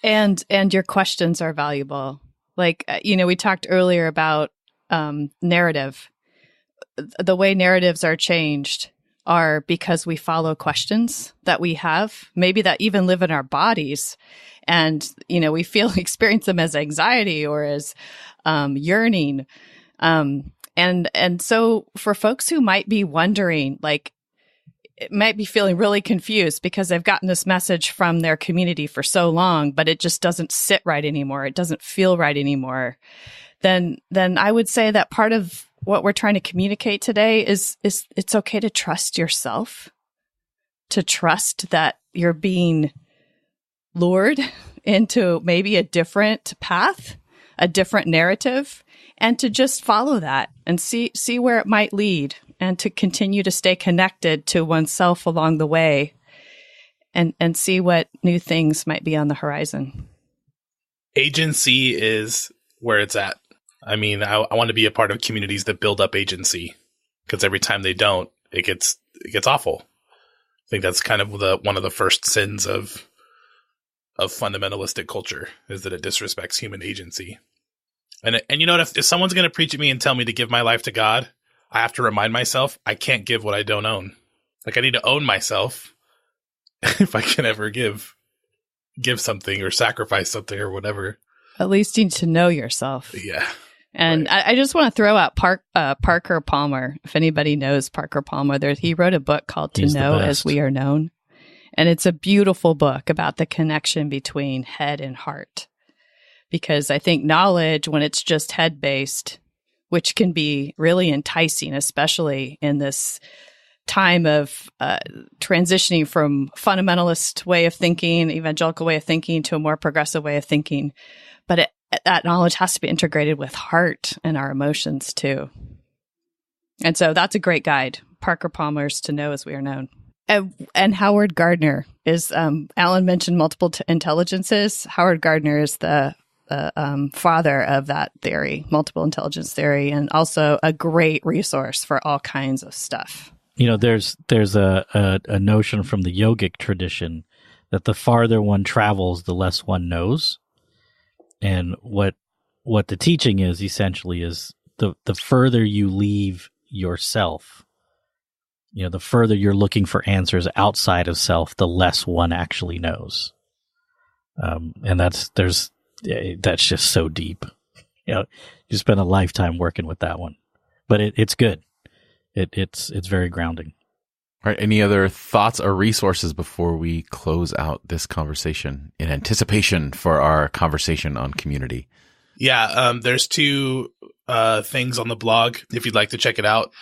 A: And your questions are valuable. Like, we talked earlier about narrative. The way narratives are changed are because we follow questions that we have, maybe that even live in our bodies. And, we experience them as anxiety or as yearning. And so for folks who might be wondering, like, it might be feeling really confused because they've gotten this message from their community for so long, but it just doesn't sit right anymore. It doesn't feel right anymore. Then I would say that part of what we're trying to communicate today is it's okay to trust yourself, to trust that you're being lured into maybe a different path, a different narrative, and to just follow that and see where it might lead, and to continue to stay connected to oneself along the way, and see what new things might be on the horizon.
D: Agency is where it's at. I mean, I want to be a part of communities that build up agency, because every time they don't, it gets awful. I think that's kind of one of the first sins of fundamentalistic culture, is that it disrespects human agency. And you know what? If someone's going to preach at me and tell me to give my life to God, I have to remind myself I can't give what I don't own. Like, I need to own myself if I can ever give something or sacrifice something or whatever.
A: At least you need to know yourself.
D: Yeah.
A: And right. I just want to throw out Parker Palmer. If anybody knows Parker Palmer, he wrote a book called To Know As We Are Known. And it's a beautiful book about the connection between head and heart. Because I think knowledge, when it's just head-based, which can be really enticing, especially in this time of transitioning from fundamentalist way of thinking, evangelical way of thinking, to a more progressive way of thinking. But that knowledge has to be integrated with heart and our emotions too. And so that's a great guide. Parker Palmer's To Know As We Are Known. And Howard Gardner is, Alan mentioned multiple intelligences. Howard Gardner is the father of that theory, multiple intelligence theory, and also a great resource for all kinds of stuff.
B: There's a notion from the yogic tradition that the farther one travels, the less one knows. And what the teaching is essentially is the further you leave yourself, the further you're looking for answers outside of self, the less one actually knows. And that's just so deep. You spend a lifetime working with that one, but it's good. It's very grounding.
C: All right. Any other thoughts or resources before we close out this conversation in anticipation for our conversation on community?
D: Yeah. There's two things on the blog, if you'd like to check it out,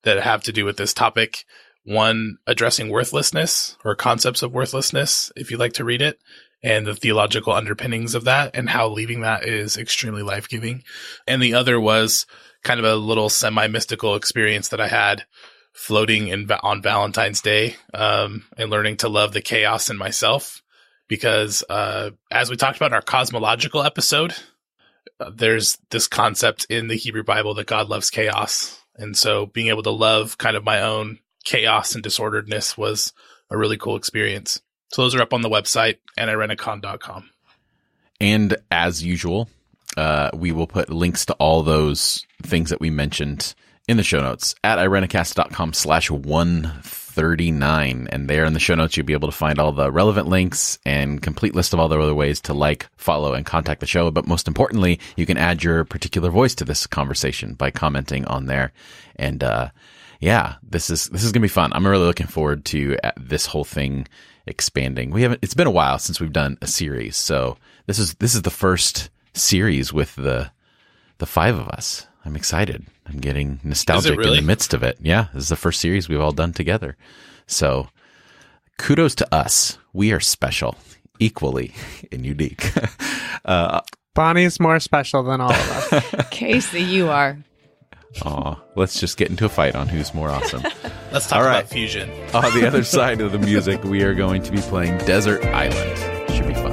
D: that have to do with this topic. One, addressing worthlessness, or concepts of worthlessness, if you'd like to read it, and the theological underpinnings of that, and how leaving that is extremely life-giving. And the other was kind of a little semi-mystical experience that I had floating on Valentine's Day, and learning to love the chaos in myself because as we talked about in our cosmological episode, there's this concept in the Hebrew Bible that God loves chaos. And so being able to love kind of my own chaos and disorderedness was a really cool experience. So those are up on the website, IRENCAST.com.
C: And as usual, we will put links to all those things that we mentioned in the show notes at IRENCAST.com/139. And there in the show notes, you'll be able to find all the relevant links and complete list of all the other ways to like, follow, and contact the show. But most importantly, you can add your particular voice to this conversation by commenting on there. And, yeah, this is going to be fun. I'm really looking forward to this whole thing expanding. It's been a while since we've done a series. So this is the first series with the five of us. I'm excited. I'm getting nostalgic in the midst of it. Yeah, this is the first series we've all done together. So kudos to us. We are special, equally and unique.
E: Bonnie's more special than all of us.
A: Casey, you are.
C: Aw, let's just get into a fight on who's more awesome.
D: Let's talk about fusion.
C: On the other side of the music, we are going to be playing Desert Island. Should be fun.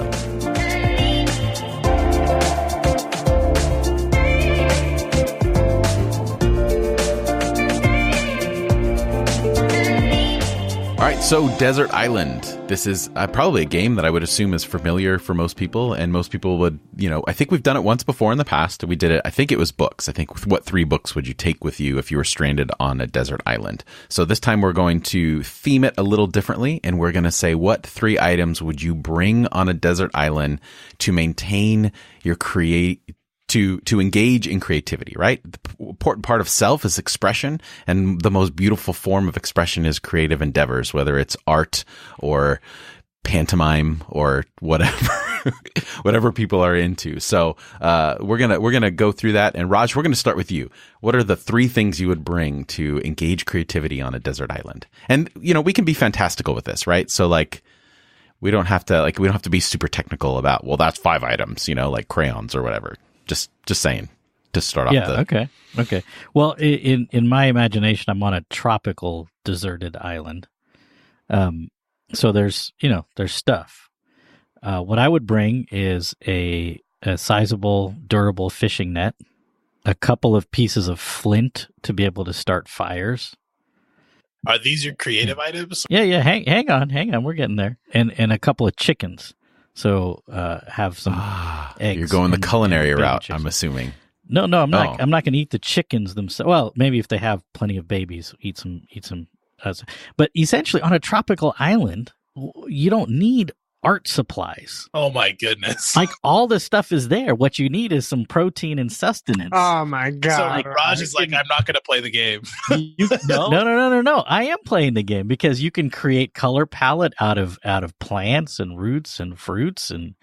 C: All right, so Desert Island. This is probably a game that I would assume is familiar for most people, and most people would, I think we've done it once before in the past. We did it, I think it was books. I think what 3 books would you take with you if you were stranded on a desert island? So this time we're going to theme it a little differently, and we're going to say, what 3 items would you bring on a desert island to maintain your to engage in creativity, right? The important part of self is expression, and the most beautiful form of expression is creative endeavors, whether it's art or pantomime or whatever, whatever people are into. So, we're going to go through that. And Raj, we're going to start with you. What are the 3 things you would bring to engage creativity on a desert island? And, we can be fantastical with this, right? So we don't have to be super technical about, well, that's 5 items, like crayons or whatever. Just saying to start off.
B: Yeah. Okay. Well, in my imagination, I'm on a tropical deserted island. So there's stuff. What I would bring is a sizable, durable fishing net, a couple of pieces of flint to be able to start fires.
D: Are these your creative items?
B: Yeah. Hang on. We're getting there. And a couple of chickens. So have some eggs.
C: You're going the culinary route, I'm assuming.
B: No, I'm not. I'm not going to eat the chickens themselves. Well, maybe if they have plenty of babies, eat some. But essentially, on a tropical island, you don't need art supplies.
D: Oh my goodness!
B: Like all the stuff is there. What you need is some protein and sustenance.
E: Oh my god!
D: So Raj is like, I'm not going to play the game.
B: No. I am playing the game because you can create color palette out of plants and roots and fruits, and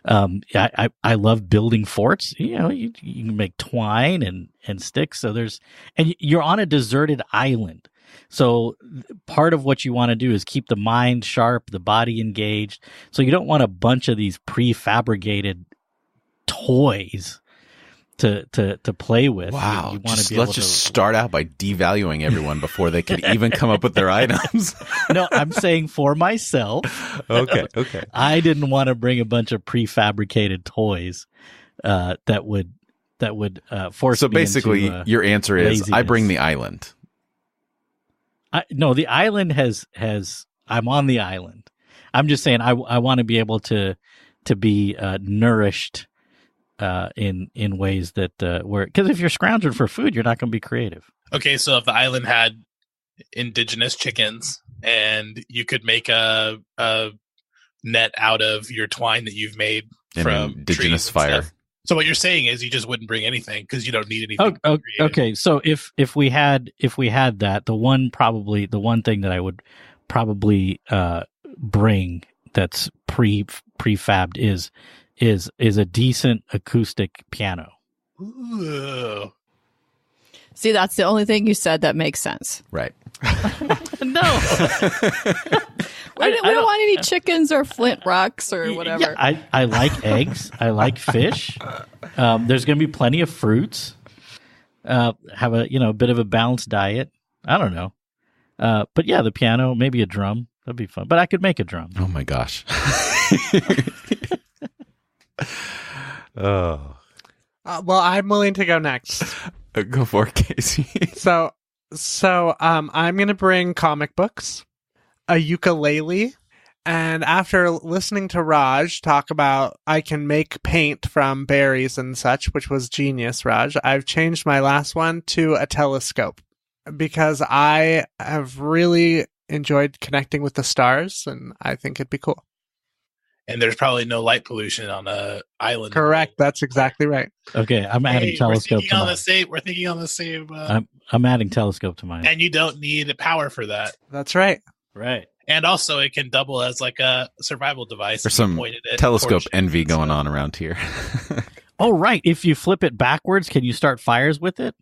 B: I love building forts. You can make twine and sticks. So you're on a deserted island. So part of what you want to do is keep the mind sharp, the body engaged. So you don't want a bunch of these prefabricated toys to play with.
C: Wow.
B: You want
C: let's just start out by devaluing everyone before they could even come up with their items.
B: No, I'm saying for myself.
C: Okay.
B: I didn't want to bring a bunch of prefabricated toys that would force.
C: So
B: me
C: basically,
B: into,
C: your answer is,
B: laziness.
C: I bring the island.
B: No, the island has. I'm on the island. I'm just saying I want to be able to be nourished in ways that where, because if you're scrounging for food, you're not going to be creative.
D: Okay, so if the island had indigenous chickens and you could make a net out of your twine that you've made from
C: indigenous
D: trees
C: fire.
D: Stuff. So what you're saying is you just wouldn't bring anything because you don't need anything.
B: Okay. So if we had that, the one thing that I would probably bring that's prefabbed is a decent acoustic piano.
D: Ooh.
A: See, that's the only thing you said that makes sense.
C: Right.
B: No.
A: We don't want any chickens or flint rocks or whatever.
B: Yeah, I like eggs. I like fish. There's going to be plenty of fruits. Have a bit of a balanced diet. I don't know. But yeah, the piano, maybe a drum. That'd be fun. But I could make a drum.
C: Oh my gosh. Oh.
E: Well, I'm willing to go next.
C: Go for it, Casey.
E: So, I'm going to bring comic books, a ukulele, and after listening to Raj talk about I can make paint from berries and such, which was genius, Raj, I've changed my last one to a telescope because I have really enjoyed connecting with the stars, and I think it'd be cool.
D: And there's probably no light pollution on a island.
E: Correct. That's exactly right.
B: Okay, I'm adding telescope to mine.
D: We're thinking on the same.
B: I'm adding telescope to mine.
D: And you don't need power for that.
E: That's right.
B: Right.
D: And also, it can double as like a survival device.
C: There's some telescope envy going on around here.
B: Oh, right. If you flip it backwards, can you start fires with it?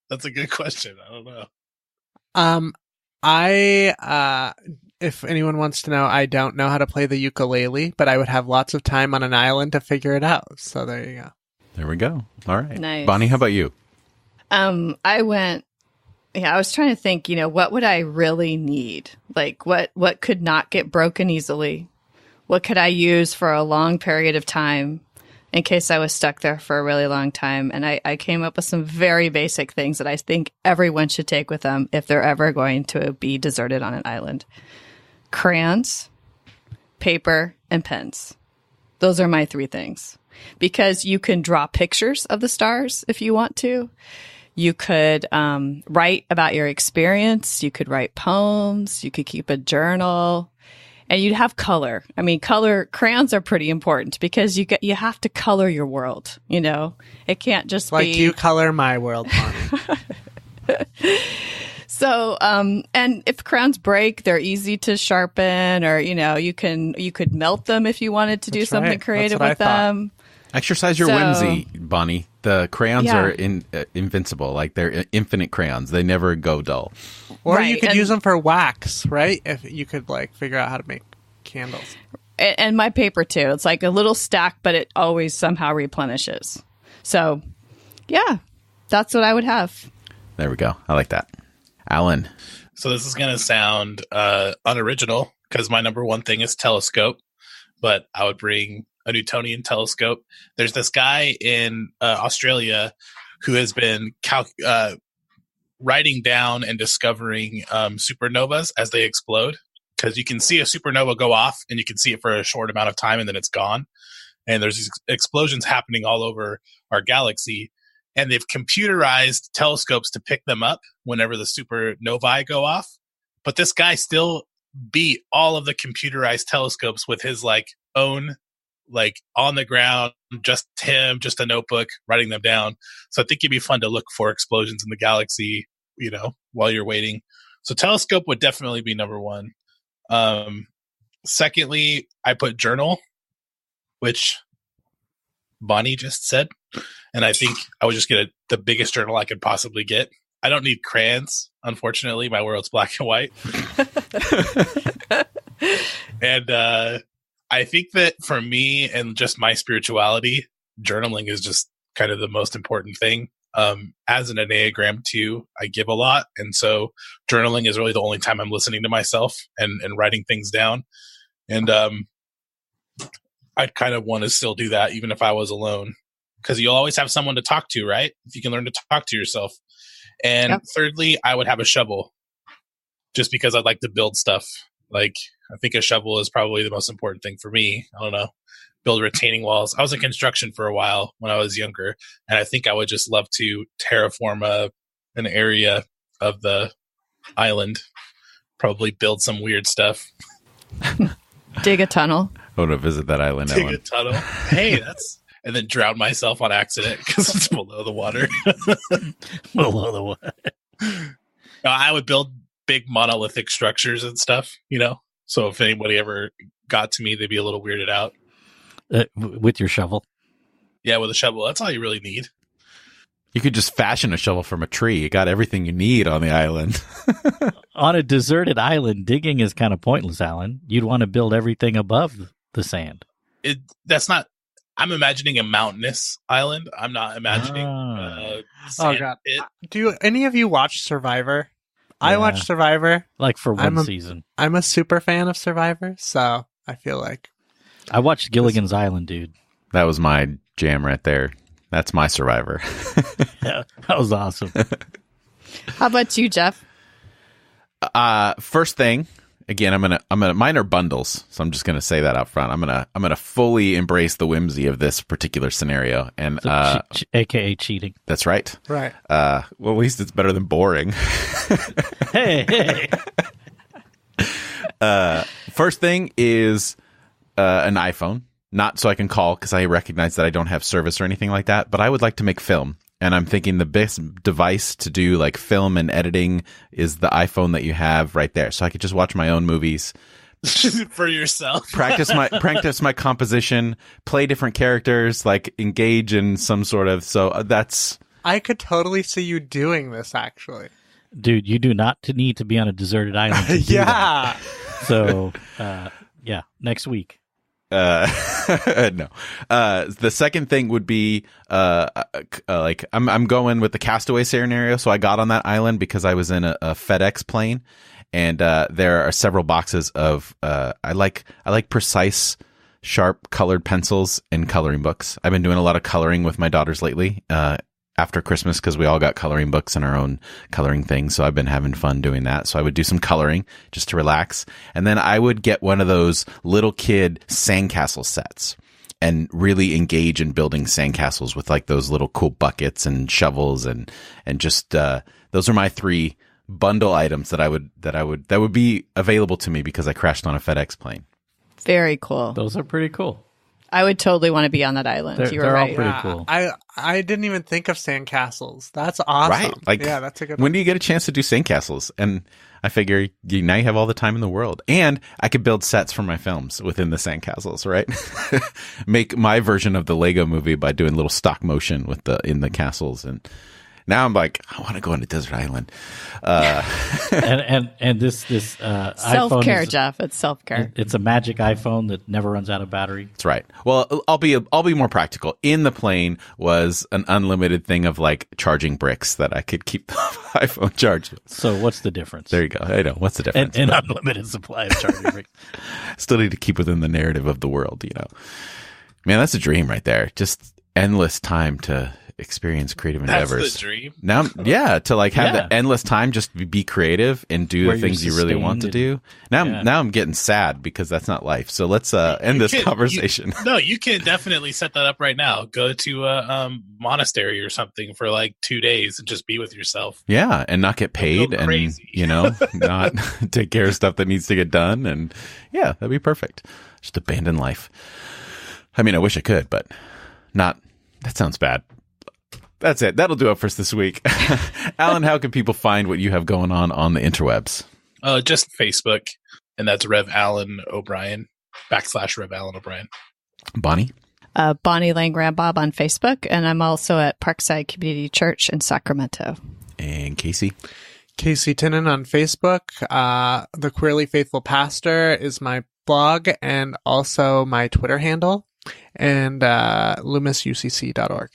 D: That's a good question. I don't know.
E: If anyone wants to know, I don't know how to play the ukulele, but I would have lots of time on an island to figure it out. So there you go.
C: There we go. All right.
A: Nice.
C: Bonnie, how about you?
A: I was trying to think, what would I really need? Like what could not get broken easily? What could I use for a long period of time in case I was stuck there for a really long time? And I came up with some very basic things that I think everyone should take with them if they're ever going to be deserted on an island. Crayons, paper, and pens. Those are my 3 things. Because you can draw pictures of the stars if you want to. You could write about your experience. You could write poems. You could keep a journal. And you'd have color. I mean, crayons are pretty important because you have to color your world, It can't just
E: like
A: be...
E: Like you color my world, Bonnie.
A: So, and if crayons break, they're easy to sharpen, or you could melt them if you wanted to do something creative with them.
C: Exercise your whimsy, Bonnie. The crayons are invincible, like they're infinite crayons. They never go dull.
E: Or you could use them for wax, right? If you could figure out how to make candles.
A: And my paper too. It's like a little stack, but it always somehow replenishes. So, yeah, that's what I would have.
C: There we go. I like that. Alan.
D: So this is going to sound unoriginal because my number one thing is telescope, but I would bring a Newtonian telescope. There's this guy in Australia who has been writing down and discovering supernovas as they explode, because you can see a supernova go off and you can see it for a short amount of time and then it's gone. And there's these explosions happening all over our galaxy. And they've computerized telescopes to pick them up whenever the supernovae go off. But this guy still beat all of the computerized telescopes with his own, on the ground, just a notebook, writing them down. So I think it'd be fun to look for explosions in the galaxy, while you're waiting. So telescope would definitely be number one. Secondly, I put journal, which Bonnie just said. And I think I would just get the biggest journal I could possibly get. I don't need crayons, unfortunately. My world's black and white. And I think that for me and just my spirituality, journaling is just kind of the most important thing. As an Enneagram 2, I give a lot. And so journaling is really the only time I'm listening to myself and writing things down. And I'd kind of want to still do that even if I was alone. Because you'll always have someone to talk to, right? If you can learn to talk to yourself. And thirdly, I would have a shovel. Just because I'd like to build stuff. I think a shovel is probably the most important thing for me. I don't know. Build retaining walls. I was in construction for a while when I was younger. And I think I would just love to terraform an area of the island. Probably build some weird stuff.
A: Dig a tunnel.
C: I want to visit that island.
D: Dig a tunnel. Hey, that's... And then drown myself on accident because it's below the water.
B: Below the water.
D: I would build big monolithic structures and stuff, So if anybody ever got to me, they'd be a little weirded out.
B: With your shovel?
D: Yeah, with a shovel. That's all you really need.
C: You could just fashion a shovel from a tree. You got everything you need on the island.
B: On a deserted island, digging is kind of pointless, Alan. You'd want to build everything above the sand.
D: That's not... I'm imagining a mountainous island. I'm not imagining sand pit.
E: Do any of you watch Survivor? I watched Survivor.
B: Like for one season.
E: I'm a super fan of Survivor, so I feel like
B: I watched Gilligan's Island, dude.
C: That was my jam right there. That's my Survivor.
B: Yeah, that was awesome.
A: How about you, Jeff?
C: First thing, again, I'm gonna mine are bundles, so I'm just gonna say that up front. I'm gonna fully embrace the whimsy of this particular scenario, and
B: AKA cheating.
C: That's right.
E: Right.
C: Well, at least it's better than boring.
B: Hey.
C: First thing is an iPhone. Not so I can call, because I recognize that I don't have service or anything like that, but I would like to make film. And I'm thinking the best device to do like film and editing is the iPhone that you have right there. So I could just watch my own movies.
D: For yourself.
C: practice my composition, play different characters, like engage in some sort of, so that's...
E: I could totally see you doing this, actually.
B: Dude, you do not need to be on a deserted island to do that. So, next week.
C: No. The second thing would be like I'm going with the Castaway scenario. So I got on that island because I was in a FedEx plane, and there are several boxes of I like precise, sharp colored pencils and coloring books. I've been doing a lot of coloring with my daughters lately. After Christmas, because we all got coloring books and our own coloring things. So I've been having fun doing that. So I would do some coloring just to relax. And then I would get one of those little kid sandcastle sets and really engage in building sandcastles with like those little cool buckets and shovels and just, those are my 3 bundle items that would be available to me because I crashed on a FedEx plane.
A: Very cool.
B: Those are pretty cool.
A: I would totally want to be on that island. You were
B: they're
A: right.
B: all pretty cool.
E: I didn't even think of sandcastles. That's awesome.
C: Right. Like,
E: yeah, that's a good
C: when
E: one.
C: do you get a chance to do sandcastles? And I figure now you have all the time in the world. And I could build sets for my films within the sandcastles, right? Make my version of the Lego movie by doing little stop motion in the castles. And now I'm like, I want to go on a desert island.
B: And this
A: Self-care,
B: iPhone
A: Jeff. It's self-care.
B: It's a magic iPhone that never runs out of battery.
C: That's right. Well, I'll be more practical. In the plane was an unlimited thing of like charging bricks that I could keep the iPhone charged.
B: So what's the difference?
C: There you go. I know. What's the difference?
B: An unlimited supply of charging bricks.
C: Still need to keep within the narrative of the world, Man, that's a dream right there. Just endless time to experience creative endeavors.
D: That's the dream.
C: Now, to like have the endless time just be creative and do
B: Where
C: the things you really want to do. Now I'm getting sad because that's not life. So let's end this conversation.
D: You can definitely set that up right now. Go to a monastery or something for like 2 days and just be with yourself.
C: Yeah, and not get paid and not take care of stuff that needs to get done, and that'd be perfect. Just abandon life. I mean, I wish I could, but not. That sounds bad. That's it. That'll do it for us this week. Alan, how can people find what you have going on the interwebs?
D: Just Facebook, and that's Rev Alan O'Brien / Rev Alan O'Brien.
C: Bonnie?
A: Bonnie Lang Bob on Facebook, and I'm also at Parkside Community Church in Sacramento.
C: And Casey?
E: Casey Tinnen on Facebook. The Queerly Faithful Pastor is my blog and also my Twitter handle, and lumisucc.org.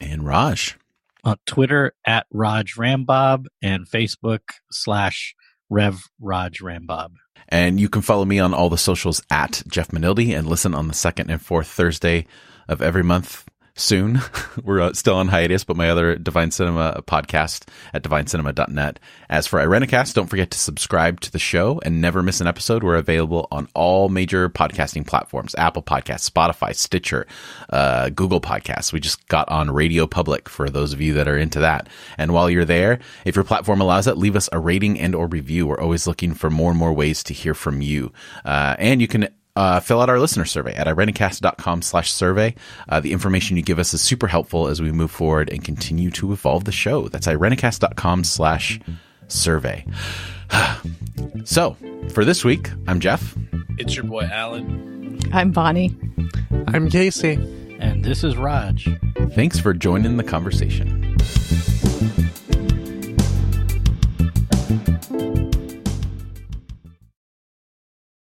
C: And Raj?
B: On Twitter at Raj Rambob and Facebook /Rev Raj Rambob.
C: And you can follow me on all the socials at Jeff Manildi and listen on the 2nd and 4th Thursday of every month soon. We're still on hiatus, but my other Divine Cinema podcast at divinecinema.net. As for IRENCAST, don't forget to subscribe to the show and never miss an episode. We're available on all major podcasting platforms: Apple Podcasts, Spotify, Stitcher, Google Podcasts. We just got on Radio Public for those of you that are into that. And while you're there, if your platform allows it, leave us a rating and or review. We're always looking for more and more ways to hear from you. And you can fill out our listener survey at irencast.com/survey. The information you give us is super helpful as we move forward and continue to evolve the show. That's irencast.com/survey. So for this week, I'm Jeff.
D: It's your boy, Alan.
A: I'm Bonnie.
E: I'm Casey.
B: And this is Raj.
C: Thanks for joining the conversation.